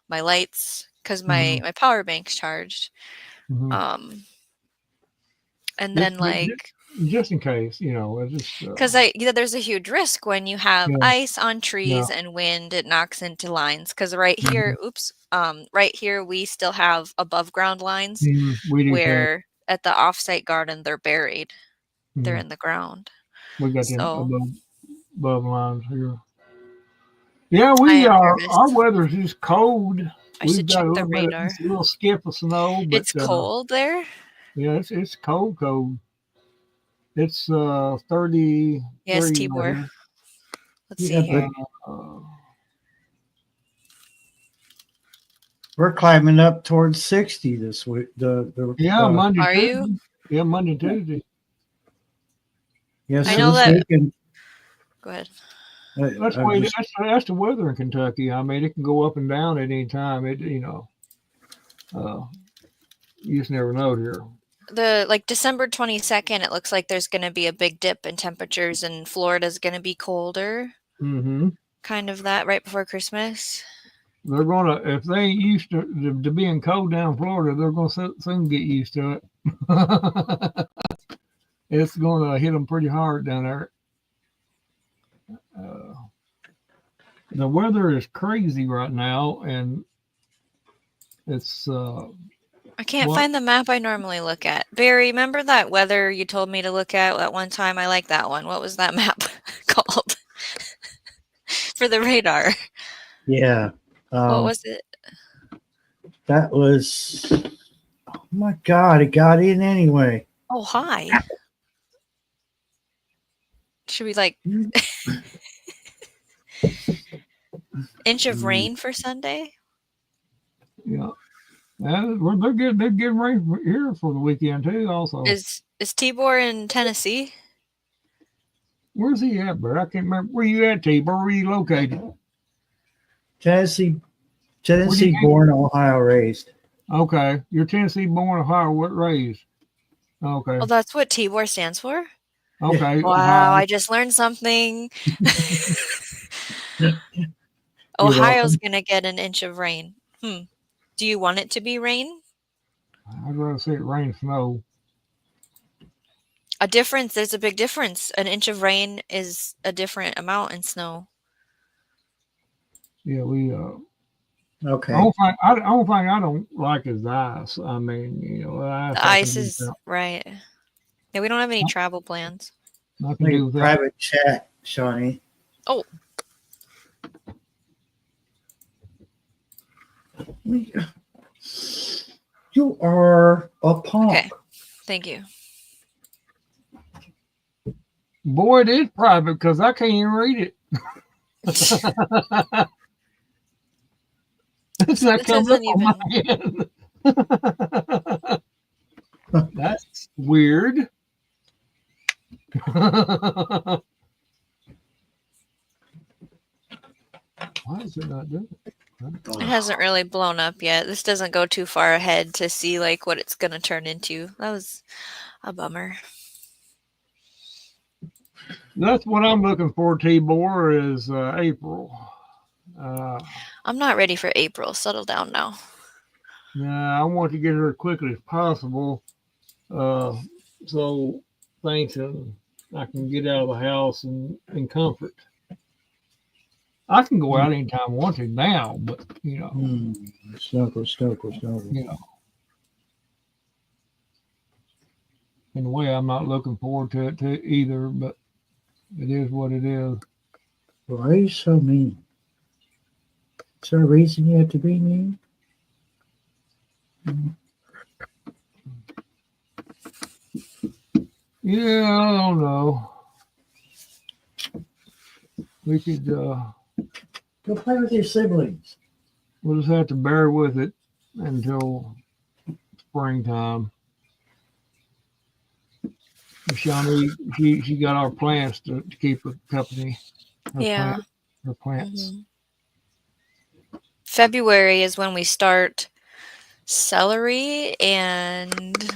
my lights because my power bank's charged. And then like just in case, because there's a huge risk when you have ice on trees and wind, it knocks into lines. Because right here, right here we still have above ground lines where at the offsite garden they're buried. They're in the ground. We got them above lines here. Yeah, we are. Our weather's just cold. I should check the radar. A little skip of snow. But, it's cold there. Yeah, it's cold. It's 30. Yes, Tibor. Let's see here. we're climbing up towards 60 this week. Yeah, Monday, Are Tuesday. you? Yeah, Monday, Tuesday. Yes, I know this that- weekend. Go ahead. That's I'm the way. just- That's the weather in Kentucky. I mean, it can go up and down at any time. You just never know here. The like December 22nd, it looks like there's going to be a big dip in temperatures, and Florida's going to be colder. Mm-hmm. Kind of that right before Christmas. They're gonna, if they ain't used to being cold down in Florida, they're gonna soon get used to it. It's gonna hit them pretty hard down there. The weather is crazy right now, and it's I can't What? find the map I normally look at. Barry, remember that weather you told me to look at one time? I like that one. What was that map called? For the radar. Yeah. What was it? That was. Oh my God! It got in anyway. Oh, hi. Should we like inch of rain for Sunday? yeah. Well, they're getting rain here for the weekend too. Also, Is Tibor in Tennessee? where's he at, Bert? I can't remember. Where you at, T? Where you located? Tennessee you born, Ohio raised. Okay, you're Tennessee born, Ohio raised. Okay, Well, that's what Tibor stands for. okay. Wow, I just learned something. Ohio's gonna get an inch of rain. Do you want it to be rain? I'd rather see it rain, snow. There's a big difference. An inch of rain is a different amount in snow. Yeah, we. Okay. The only thing I don't like is the ice. I mean, The ice is right. Yeah, we don't have any travel plans. Nothing to do with that. Private chat, Shawnee. Oh. You are a punk. Okay. Thank you. Boy, it is private because I can't even read it. It's not This coming up isn't on my end. That's weird. Why is it not doing it? It hasn't really blown up yet. This doesn't go too far ahead to see like what it's gonna turn into. That was a bummer. That's what I'm looking for, Tibor, is April. I'm not ready for April. Settle down now. I want to get her as quickly as possible, so thanks, and I can get out of the house in comfort. I can go out anytime I want to now, but Snuggle. In a way, I'm not looking forward to it either, but it is what it is. Why are you so mean? Is there a reason you have to be mean? Yeah, I don't know. We could, Go play with your siblings. we'll just have to bear with it until springtime. Shawnee, she got our plants to keep her company. Yeah. Her plants. Mhm. February is when we start celery and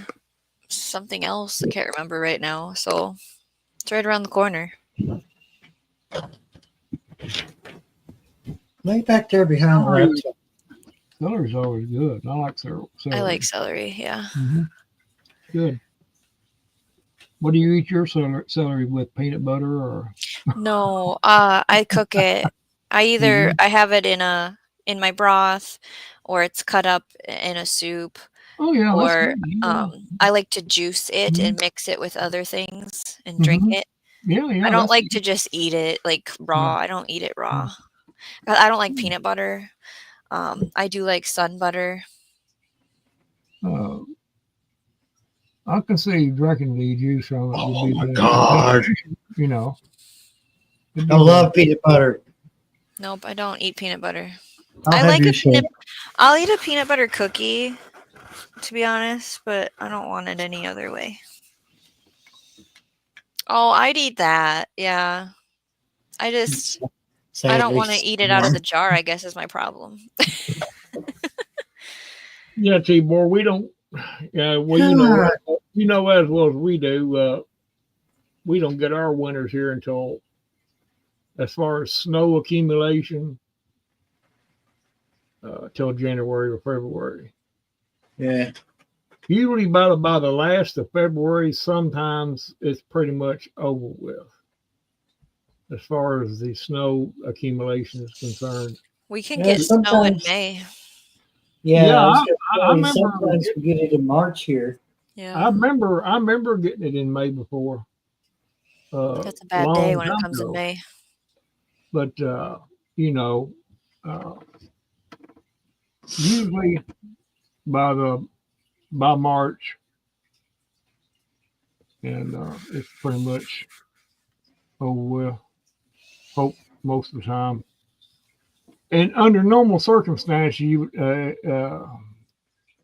something else. I can't remember right now. So it's right around the corner. Lay back there behind the laptop. Celery's always good. I like celery. I like celery. Yeah. Mm-hmm. Good. What do you eat your celery with? Peanut butter or? No, I cook it. I either I have it in my broth, or it's cut up in a soup, Oh yeah. that's or good. Yeah. I like to juice it and mix it with other things and drink it. Yeah. I don't that's like good. to just eat it like raw. I don't eat it raw. I don't like peanut butter. I do like sun butter. I can see drinking the juice from it. Oh would be my better. God. You know. It'd be I love peanut butter. Nope, I don't eat peanut butter. I'll I have like your a peanut. shake. I'll eat a peanut butter cookie, to be honest, but I don't want it any other way. Oh, I'd eat that. Yeah. I don't Sadly, want to eat it out of the jar, I guess is my problem. Yeah, T-Boy, we don't. Yeah, well, you know as well as we do. We don't get our winters here until, as far as snow accumulation, till January or February. Yeah. Usually by the last of February, sometimes it's pretty much over with, as far as the snow accumulation is concerned. We can Yeah, get snow in sometimes- May. Yeah, Yeah, I was I gonna say, remember- sometimes we get it in March here. Yeah. I remember getting it in May before. That's a bad long day when it time comes in ago. May. But you know, usually by March, and it's pretty much over with. Hope most of the time. And under normal circumstances, you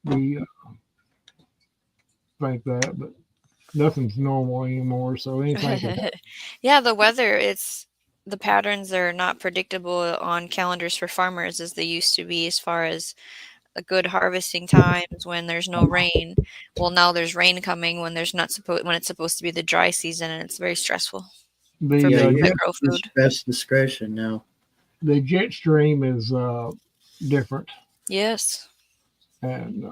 we think that, but nothing's normal anymore. So anything can happen. Yeah, the weather, the patterns are not predictable on calendars for farmers as they used to be, as far as a good harvesting times when there's no rain. Well, now there's rain coming when there's not when it's supposed to be the dry season, and it's very stressful for The people you that have grow to use food. best discretion now. the jet stream is different. Yes. And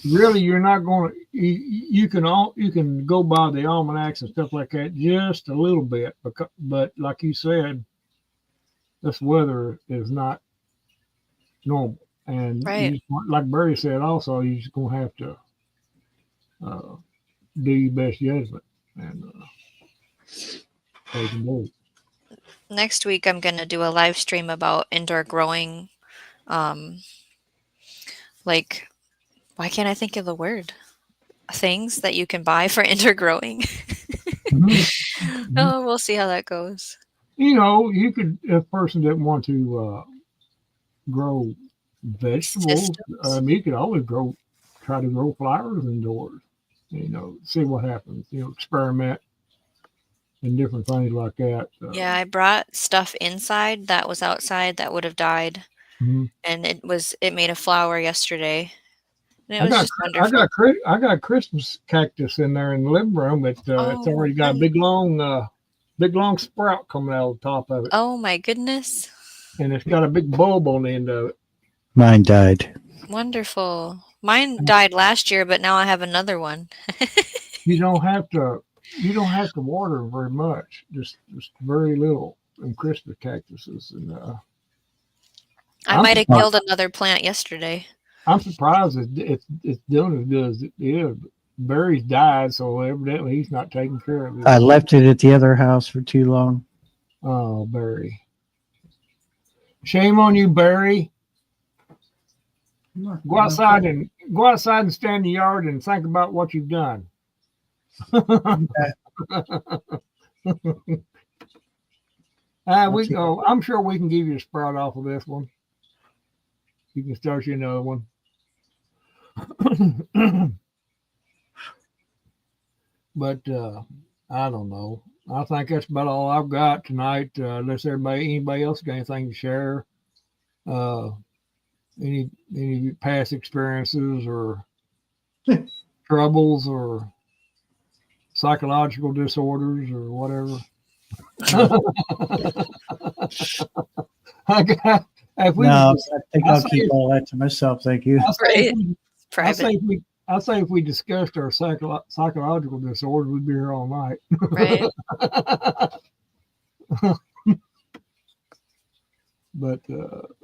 really, you're not going to. You can go by the almanacs and stuff like that just a little bit, but like you said, this weather is not normal, and Right. like Barry said, also you're just going to have to do your best judgment and take a move. Next week, I'm going to do a live stream about indoor growing. Like, why can't I think of the word? Things that you can buy for indoor growing. Oh, we'll see how that goes. You know, you could, if a person didn't want to grow vegetables, Systems. you could always try to grow flowers indoors. You know, see what happens. You know, experiment and different things like that. Yeah, I brought stuff inside that was outside that would have died, Mhm. and it made a flower yesterday. And it I was got just wonderful. I got Christmas cactus in there in the living room, but it's already got a nice. big long sprout coming out of the top of it, Oh my goodness. and it's got a big bulb on the end of it. Mine died. Wonderful. Mine died last year, but now I have another one. You don't have to water very much, just very little in Christmas cactuses, and I I'm might have surprised- killed another plant yesterday. I'm surprised it's doing as good as it is. Barry's died, so evidently he's not taking care of it. I left it at the other house for too long. Oh, Barry. Shame on you, Barry. Go outside and stand in the yard and think about what you've done. I'm sure we can give you a sprout off of this one. You can start you another one. But I don't know. I think that's about all I've got tonight. Unless anybody else got anything to share, any past experiences or troubles or psychological disorders or whatever. I think I'll keep all that to myself. Thank you. I say if we discussed our psychological disorders, we'd be here all night. Right. But I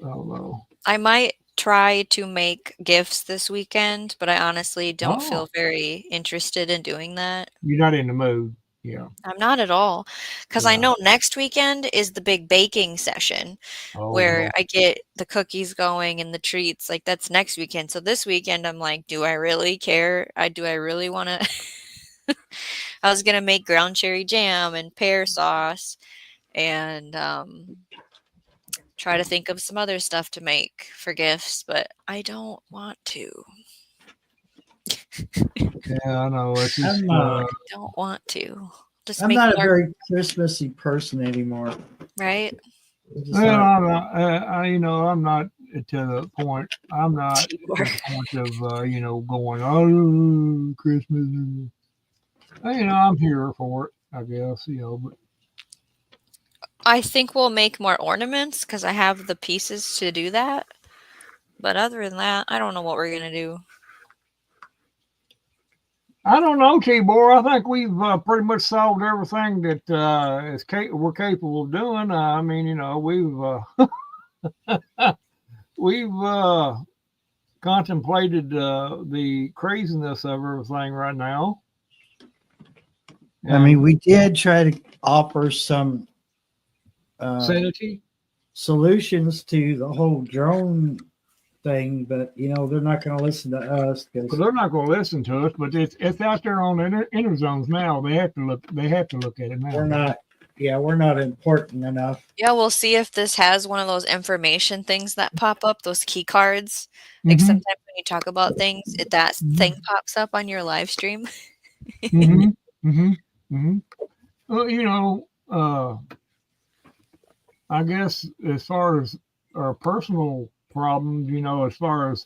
don't know. I might try to make gifts this weekend, but I honestly don't feel very interested in doing that. You're not in the mood. Yeah. I'm not at all. Because I know next weekend is the big baking session where I get the cookies going and the treats. Like that's next weekend. So this weekend I'm like, do I really care? Do I really want to? I was going to make ground cherry jam and pear sauce and try to think of some other stuff to make for gifts, but I don't want to. Yeah, I know. It's just, Don't want to. Just I'm make not a more, very Christmassy person anymore. right? It's just well, not- I'm not, I'm not to the point. I'm not to the point of, going, oh, Christmas. I'm here for it, I guess, but I think we'll make more ornaments because I have the pieces to do that. But other than that, I don't know what we're gonna do. I don't know, T-Bor. I think we've pretty much solved everything that we're capable of doing. I mean, we've contemplated the craziness of everything right now. I mean, we did try to offer some sanity solutions to the whole drone thing, but they're not going to listen to us Well, because they're not going to listen to us. But it's out there on the interzones now. They have to look. They have to look at it now. we're not. Yeah, we're not important enough. Yeah, we'll see if this has one of those information things that pop up, those key cards. Like sometimes when you talk about things, that thing pops up on your live stream. Well, I guess as far as our personal problems, as far as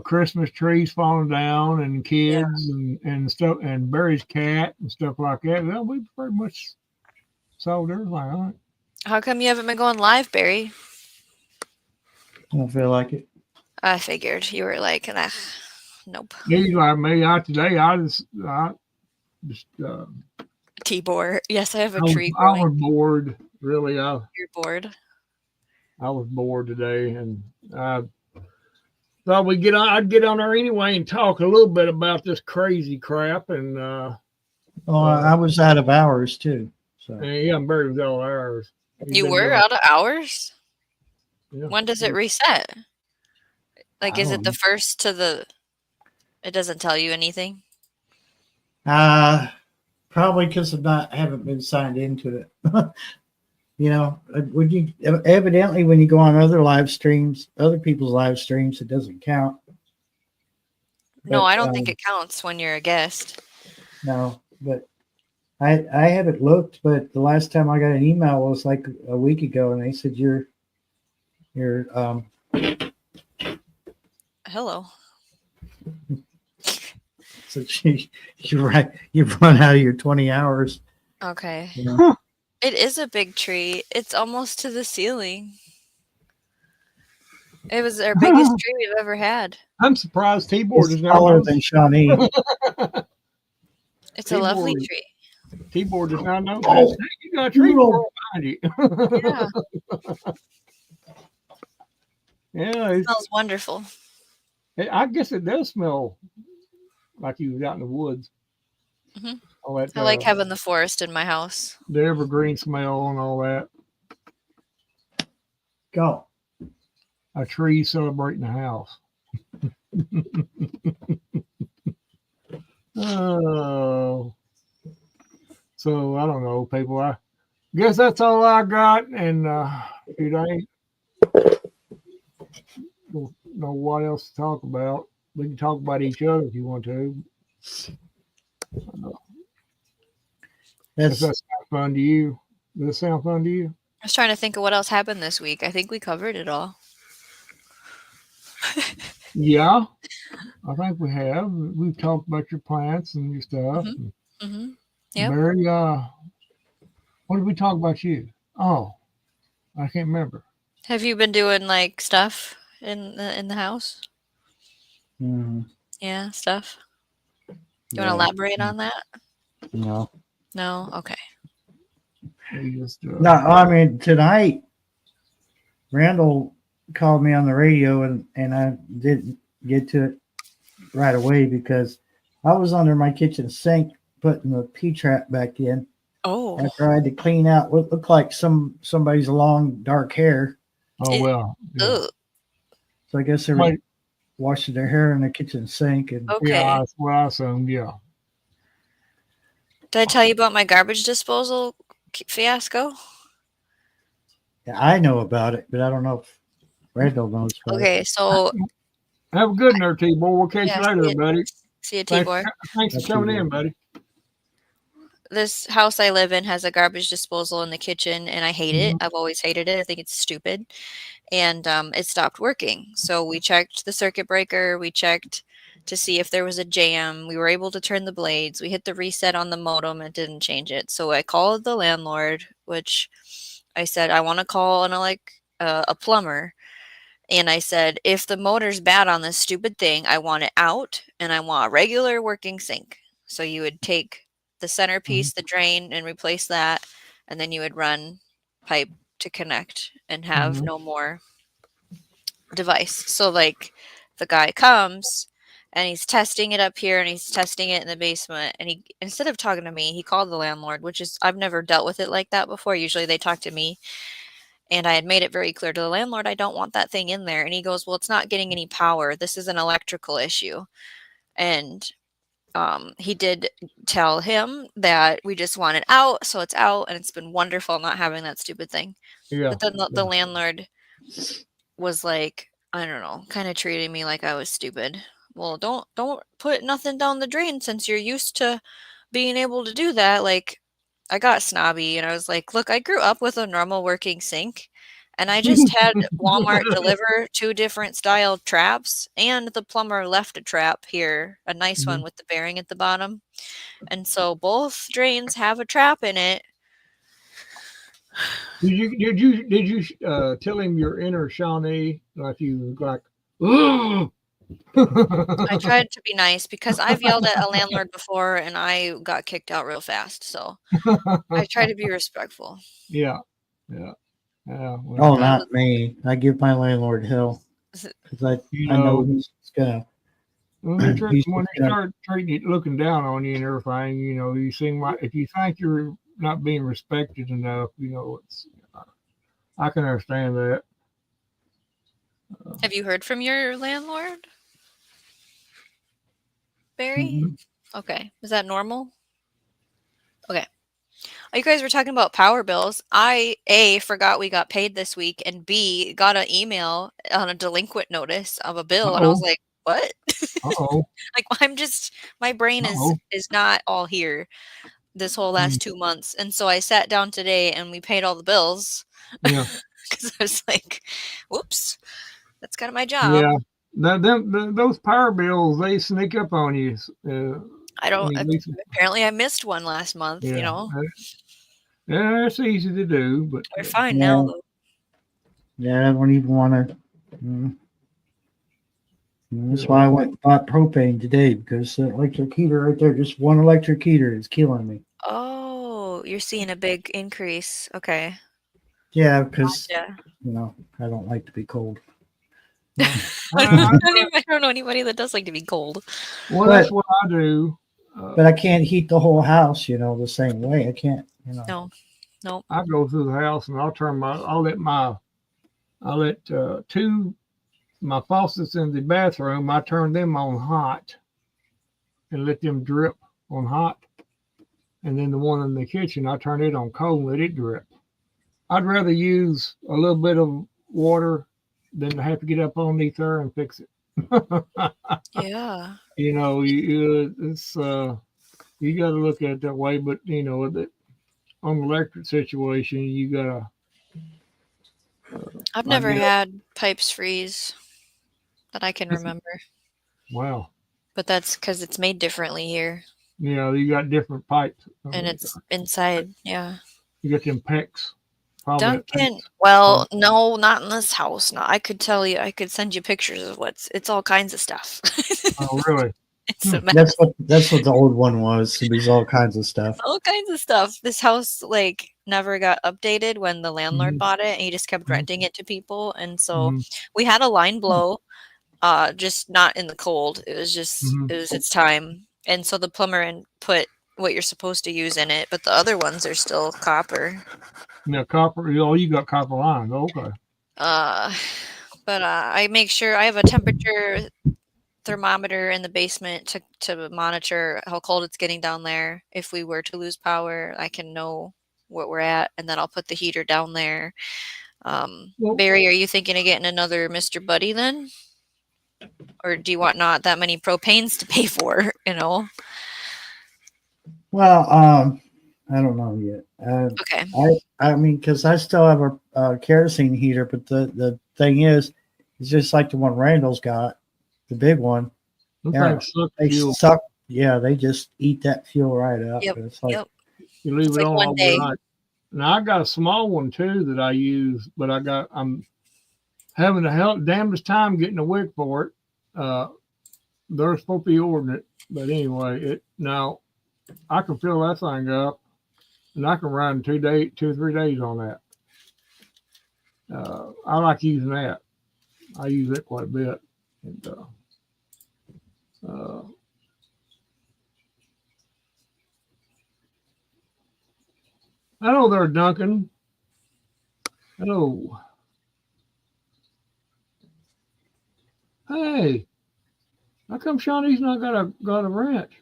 Christmas trees falling down and kids and stuff and Barry's cat and stuff like that, well, we pretty much solved everything, right? How come you haven't been going live, Barry? I don't feel like it. I figured you were like, nope. He's like me. I just T-Bor. Yes, I have a I tree was growing. bored. Really, You're bored. I was bored today, and I thought I'd get on there anyway and talk a little bit about this crazy crap. And I was out of hours too. So yeah, I'm buried with all ours. You were out of hours? Yeah. When does it reset? Like, is it the first to the... It doesn't tell you anything? probably because haven't been signed into it. When you evidently when you go on other people's live streams, it doesn't count. No, I don't think it counts when you're a guest. No, but I haven't looked, but the last time I got an email was like a week ago, and they said you're Hello. So you're right. You've run out of your 20 hours. Okay. It is a big tree. It's almost to the ceiling. It was our biggest tree we've ever had. I'm surprised T-Bor is taller than Shawnee. It's a lovely tree. T-Bor does not know. Oh, you got a tree behind you. Yeah. Yeah, It smells wonderful. I guess it does smell like he was out in the woods. Mm-hmm. All that, I like having the forest in my house. The evergreen smell and all that. Go. A tree celebrating the house. Oh. So I don't know, people. I guess that's all I got, and it ain't don't know what else to talk about. We can talk about each other if you want to. Does that sound fun to you? Does that sound fun to you? I was trying to think of what else happened this week. I think we covered it all. Yeah, I think we have. We've talked about your plants and your stuff. Mm-hmm. Yeah. Barry, what did we talk about you? Oh, I can't remember. Have you been doing like stuff in the house? Mm-hmm. Yeah, stuff. You want to elaborate on that? No. No. Okay. No, I mean tonight, Randall called me on the radio and I didn't get to it right away because I was under my kitchen sink putting the P-trap back in. Oh. After I had to clean out what looked like somebody's long dark hair. Oh well. Yeah. So I guess they were washing their hair in the kitchen sink. And okay. Yeah, that's what I assumed. Yeah. Did I tell you about my garbage disposal fiasco? I know about it, but I don't know if Randall knows about it. Okay, so Have a good one there, T-Boy. We'll catch yeah, you later, buddy. see you, Thanks, T-Boy. thanks for That's coming T-Boy. in, buddy. This house I live in has a garbage disposal in the kitchen, and I hate it. Mhm. I've always hated it. I think it's stupid. And it stopped working. So we checked the circuit breaker. We checked to see if there was a jam. We were able to turn the blades. We hit the reset on the modem. It didn't change it. So I called the landlord, which I said, I want to call a plumber. And I said, if the motor's bad on this stupid thing, I want it out and I want a regular working sink. So you would take the centerpiece, the drain, and replace that. And then you would run pipe to connect and have Mhm. no more device. So, like, the guy comes and he's testing it up here and he's testing it in the basement. And he, instead of talking to me, he called the landlord, which is, I've never dealt with it like that before. Usually they talk to me. And I had made it very clear to the landlord, I don't want that thing in there. And he goes, well, it's not getting any power. This is an electrical issue. And he did tell him that we just want it out. So it's out. And it's been wonderful not having that stupid thing. Yeah. But then the Yeah. landlord was like, I don't know, kind of treating me like I was stupid. Well, don't put nothing down the drain since you're used to being able to do that. Like, I got snobby and I was like, look, I grew up with a normal working sink and I just had Walmart deliver 2 different style traps and the plumber left a trap here, a nice one Mhm. with the bearing at the bottom. And so both drains have a trap in it. Did you tell him your inner Shawnee like you like? "Ugh." I tried to be nice because I've yelled at a landlord before and I got kicked out real fast. So I try to be respectful. Yeah, yeah, yeah. Oh, Well, That not me. I give my landlord hell was because you I know know, he's gonna when they he's when just they gonna. start treating it, looking down on you and everything, you seem like if you think you're not being respected enough, it's. I can understand that. Have you heard from your landlord, Barry? Mhm. Okay. Is that normal? Okay. You guys were talking about power bills. I A forgot we got paid this week and B got an email on a delinquent notice of a Uh bill and I was oh. like, "What?" Uh oh. Like I'm just my brain Uh is oh. is not all here this whole last 2 months. And so I sat down today and we paid all the bills Yeah. cuz I was like, "Whoops. That's kind of my job." Yeah. Those power bills, they sneak up on you. I don't When you least, apparently I missed one last month, yeah. Yeah, it's easy to do, but They're fine now Yeah, though. yeah. I don't even want to. That's why I well, went and bought propane today because the electric heater right there, just one electric heater is killing me. Oh, you're seeing a big increase. Okay. Yeah, because Gotcha. I don't like to be cold. I I, don't know anybody that does like to be cold. well, that's But what I do. but I can't heat the whole house, the same way. I can't. No, no. I go through the house and I let two my faucets in the bathroom. I turn them on hot and let them drip on hot, and then the one in the kitchen, I turn it on cold and let it drip. I'd rather use a little bit of water than to have to get up underneath there and fix it. Yeah. It's you got to look at it that way. But on the electric situation, you gotta. I've I never guess. had pipes freeze that I can remember, Wow. but that's because it's made differently here You got different pipes. and it's inside. Yeah. You got them PEX, probably at Duncan, PEX. well, no, not in this house. No, I could tell you, I could send you pictures of it's all kinds of stuff. Oh, really? It's a mess. That's what the old one was. It was all kinds of stuff. All kinds of stuff. This house like never got updated when the landlord Hmm. bought it and he just kept Hmm. renting it to people. And so Hmm. we had a line blow, just not in the cold. It was its time. And so the plumber and put what you're supposed to use in it, but the other ones are still copper. Yeah, copper. Oh, you got copper lines. Okay. Uh but I make sure I have a temperature thermometer in the basement to monitor how cold it's getting down there. If we were to lose power, I can know what we're at, and then I'll put the heater down there. Well, Barry, are you thinking of getting another Mr. Buddy then? Or do you want not that many propanes to pay for, you know? Well, I don't know yet. Okay. I mean, because I still have a kerosene heater, but the thing is, it's just like the one Randall's got, the big one. them Yeah, things suck they fuel. suck. Yeah, they just eat that fuel right up. Yep. And it's like, Yep. You leave It's it like on one day. overnight. Now I got a small one too that I use, but I'm having the damnedest time getting a wick for it. They're supposed to be ordering it, but anyway, now I can fill that thing up, and I can run 2 or 3 days on that. I like using that. I use it quite a bit. And, hello there, Duncan. Hello. Hey, how come Shawnee's not got a ranch?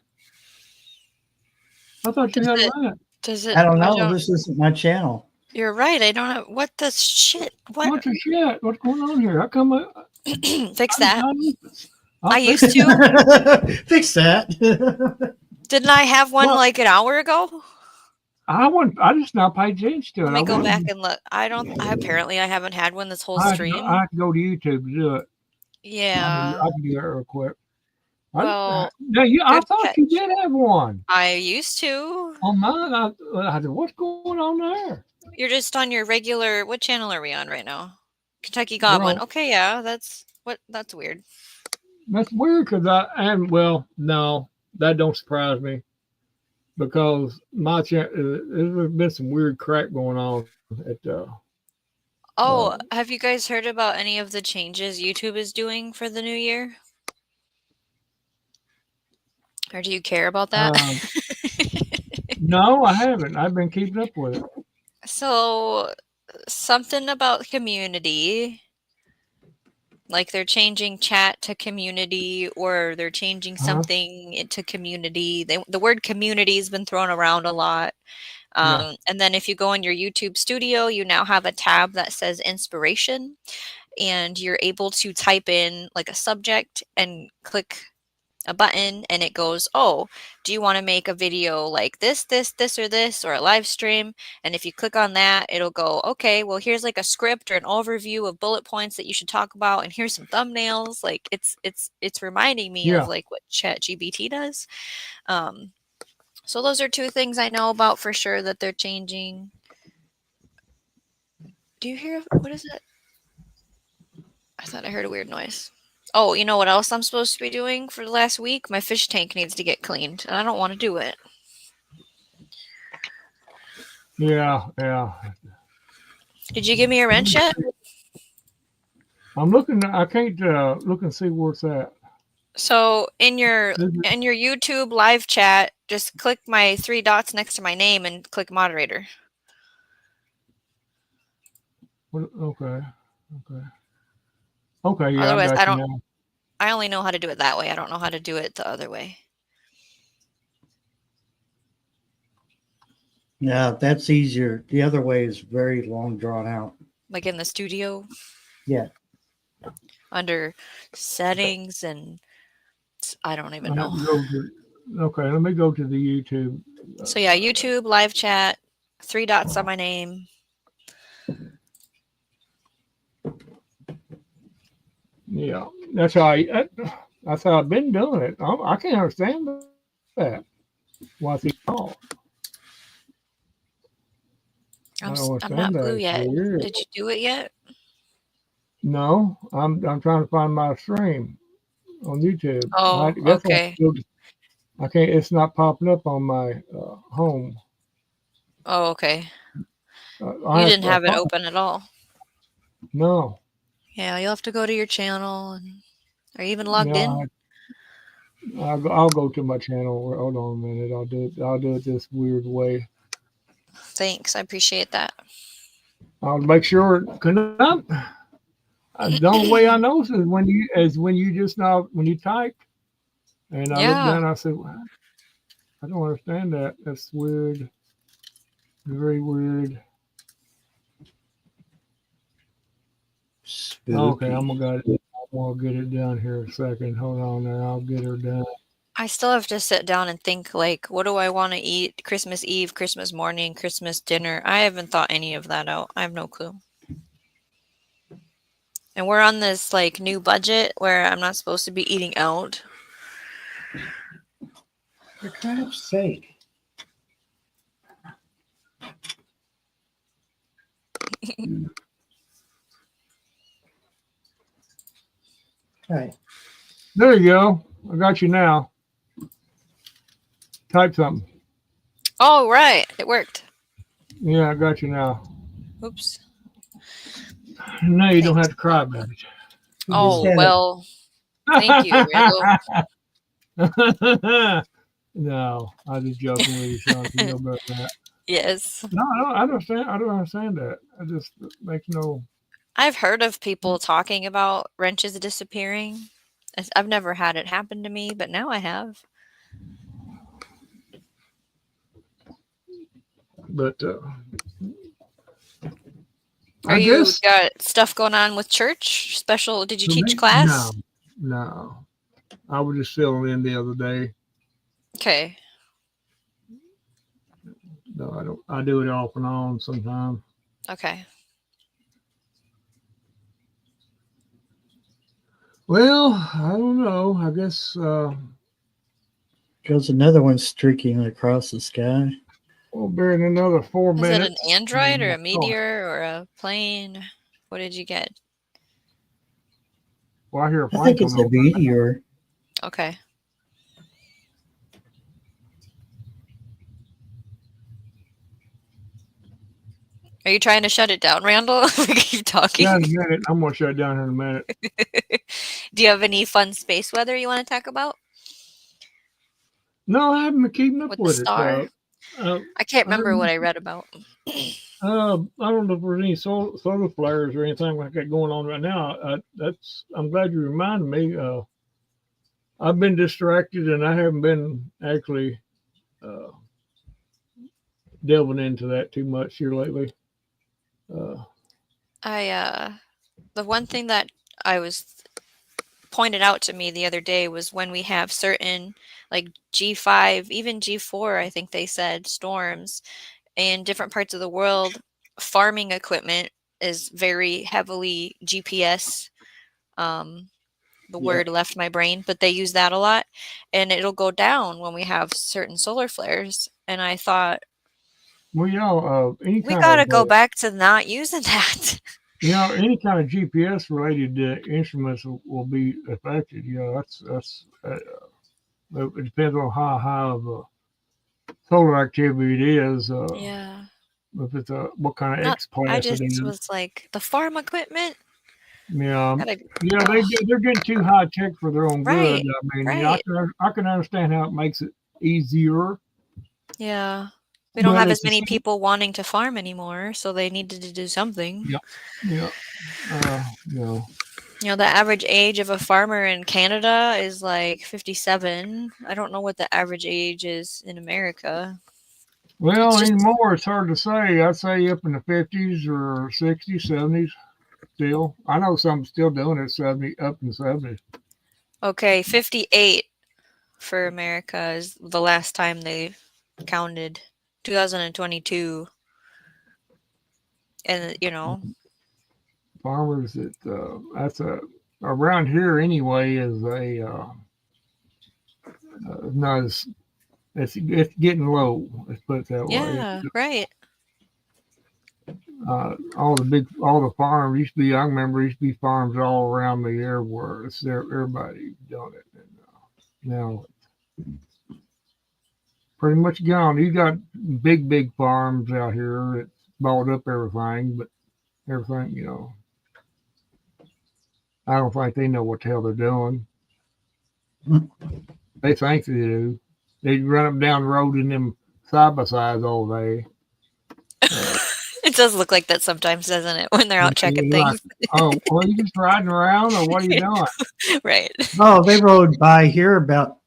I thought you Does had a it, ranch. does it, I don't know. This isn't my channel. you're right. I don't know. What the shit? What? What's the shit? What's going on here? How come Fix that. I'll I fix used to. Fix that. Didn't I have one Well, like an hour ago? I just now paid attention to it. Let me go back and look. I haven't had one this whole stream. I have to go to YouTube to do it. Yeah. I can do that real quick. Well, I good thought catch. you did have one I used to. on mine. I said, what's going on there? You're just on your regular. What channel are we on right now? Kentucky We're Goblin. on- Okay, yeah, that's weird. That's weird because no, that don't surprise me because my channel there's been some weird crap going on at Oh, have you guys heard about any of the changes YouTube is doing for the new year? Or do you care about that? No, I haven't. I've been keeping up with it. So, something about community. Like they're changing chat to community, or they're changing something into community. The word community has been thrown around a lot. Yeah. And then if you go in your YouTube studio, you now have a tab that says inspiration, and you're able to type in like a subject and click a button, and it goes, oh, do you want to make a video like this, or this, or a live stream? And if you click on that, it'll go, okay, well, here's like a script or an overview of bullet points that you should talk about, and here's some thumbnails. Like it's reminding me of like what ChatGPT does. So those are two things I know about for sure that they're changing. Do you hear, what is it? I thought I heard a weird noise. Oh, you know what else I'm supposed to be doing for the last week? My fish tank needs to get cleaned, and I don't want to do it. Yeah. Did you give me a wrench yet? I'm looking. I can't look and see where it's at. So in your YouTube live chat, just click my 3 dots next to my name and click moderator. Okay. Yeah. Otherwise, I got you now. I only know how to do it that way. I don't know how to do it the other way. Yeah, that's easier. The other way is very long drawn out. Like in the studio? Yeah. Under settings, and I don't even know. Okay, let me go to the YouTube. So yeah, YouTube, live chat, 3 dots on my name. Yeah, that's how I've been doing it. I can't understand that. What's he called? I'm not blue yet. Did you do it yet? No, I'm trying to find my stream on YouTube. Oh, okay. I can't. It's not popping up on my home. Oh, okay. You didn't have it open at all. No. Yeah, you'll have to go to your channel. And are you even logged in? I'll go to my channel. Hold on a minute. I'll do it this weird way. Thanks, I appreciate that. I'll make sure. The only way I know is when you type. And I looked down. I said, well, I don't understand that. That's weird. Very weird. Okay, I'm gonna get it done here a second. Hold on there. I'll get her done. I still have to sit down and think, like, what do I want to eat Christmas Eve, Christmas morning, Christmas dinner? I haven't thought any of that out. I have no clue. And we're on this like new budget where I'm not supposed to be eating out. For crap's sake. Okay. There you go. I got you now. Type something. Oh, right. It worked. Yeah, I got you now. Oops. No, you don't have to cry about it. Oh, had it. well. Thank you, Randall. No, I was just joking with you, Sean. You know about that. Yes. No, I don't understand. I don't understand that. I just makes no. I've heard of people talking about wrenches disappearing. I've never had it happen to me, but now I have. But Are I you guess got stuff going on with church? Special? Did you teach class? No. I was just filling in the other day. Okay. No, I don't. I do it off and on sometimes. Okay. Well, I don't know. I guess Goes another one streaking across the sky. we'll be in another 4 Is minutes. it an android or a Oh, meteor or a plane? What did you get? well, I hear a I plane think it's coming a over. meteor. Okay. Are you trying to shut it down, Randall? We keep talking. Yeah, in a minute. I'm gonna shut it down here in a minute. Do you have any fun space weather you want to talk about No, I haven't been keeping up with the with it. star? I can't remember what I read about. I don't know if there's any solar flares or anything like that going on right now. I'm glad you reminded me. I've been distracted and I haven't been actually delving into that too much here lately. The one thing that I was pointed out to me the other day was when we have certain like G5, even G4, I think they said, storms in different parts of the world, farming equipment is very heavily GPS. The word left my brain, but they use that a lot, and it'll go down when we have certain solar flares. And I thought, well, any we kind got to of go back to not using that. any kind of GPS related instruments will be affected. That's it depends on how high of a solar activity it is. Yeah. If it's what kind of Not- X I class it just is. was like, the farm equipment? Yeah, Gotta- they're getting too high tech for their own Right, good. I mean, right. I can understand how it makes it easier. Yeah. We don't But have at as the many same- people wanting to farm anymore, so they needed to do something. Yeah. You know, The average age of a farmer in Canada is like 57. I don't know what the average age is in America. well, It's just- anymore it's hard to say. I'd say up in the 50s or 60s, 70s. Still, I know some still doing it 70 up in the 70s. Okay, 58 for America is the last time they counted. 2022. And, Farmers that's around here anyway is not as it's getting low. Let's put it that way. yeah, right. All the farms used to be. I remember used to be farms all around me everywhere. It's there, everybody doing it, and now it's pretty much gone. You got big farms out here that bought up everything, but everything, I don't think they know what the hell they're doing. They think they do. They run up down the road in them side by sides all day. It does look like that sometimes, doesn't it, when they're out checking things? Oh, well, you just riding around, or what are you doing? Right. Oh, they rode by here about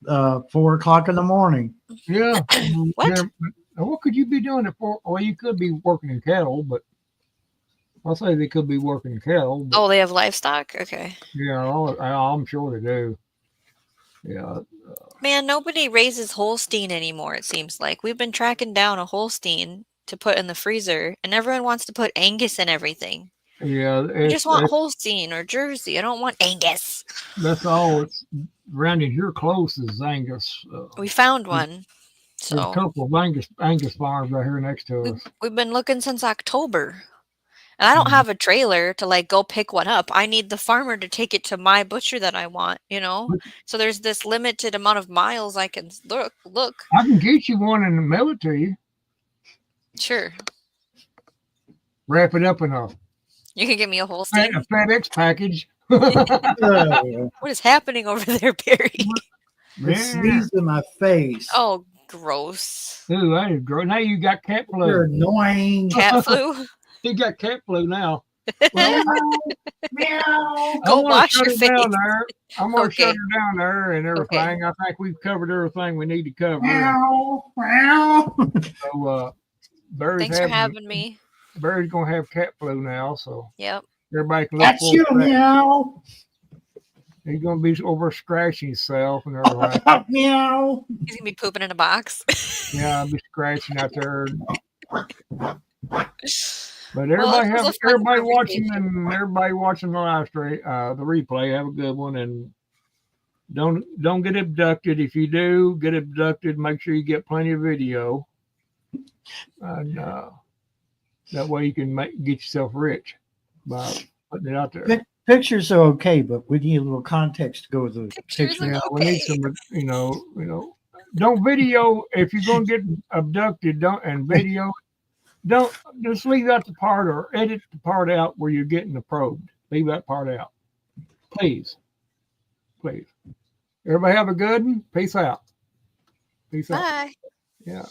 4 o'clock in the morning. Yeah. What? Yeah. What could you be doing at 4? Well, you could be working in cattle, but I'll say they could be working cattle. But Oh, they have livestock? Okay. yeah, I'm sure they do. Yeah, Man, nobody raises Holstein anymore, it seems like. We've been tracking down a Holstein to put in the freezer, and everyone wants to put Angus in everything. yeah. I just want Holstein or Jersey. I don't want Angus. That's all. It's around here close is Angus. We found one. There's a So couple of Angus farms right here next to us. we've been looking since October. And I don't have a trailer to like go pick one up. I need the farmer to take it to my butcher that I want, you know? So there's this limited amount of miles I can look. I can get you one and mail it to you. Sure. Wrap it up in a You can give me a Holstein. FedEx package. What is happening over there, Barry? The sneeze in my face. Oh, gross. Ooh, that is gross. Now you got cat flu. You're annoying. Cat flu? You got cat flu now. Meow. Go I'm gonna wash shut your it face. down there. I'm gonna Okay. shut her down there and everything. I think we've covered everything we need to cover. Meow. Meow. So Barry's Thanks for having me. Barry's gonna have cat flu now, so Yep. everybody can look That's you, forward to that. meow. He's gonna be over scratching himself and everything. Meow. He's gonna be pooping in a box. Yeah, I'll be scratching out there. But Well, everybody it was have a fun everybody watching conversation. and everybody watching the live stream, the replay. Have a good one, and don't get abducted. If you do get abducted, make sure you get plenty of video, and that way you can get yourself rich by putting it out there. Good. Pictures are okay, but we need a little context to go with the Pictures picture. are Yeah, we need okay. some, don't video if you're gonna get abducted. Don't just leave out the part or edit the part out where you're getting the probed. Leave that part out, please. Everybody have a good one. Peace out. Peace out. Bye. Yeah.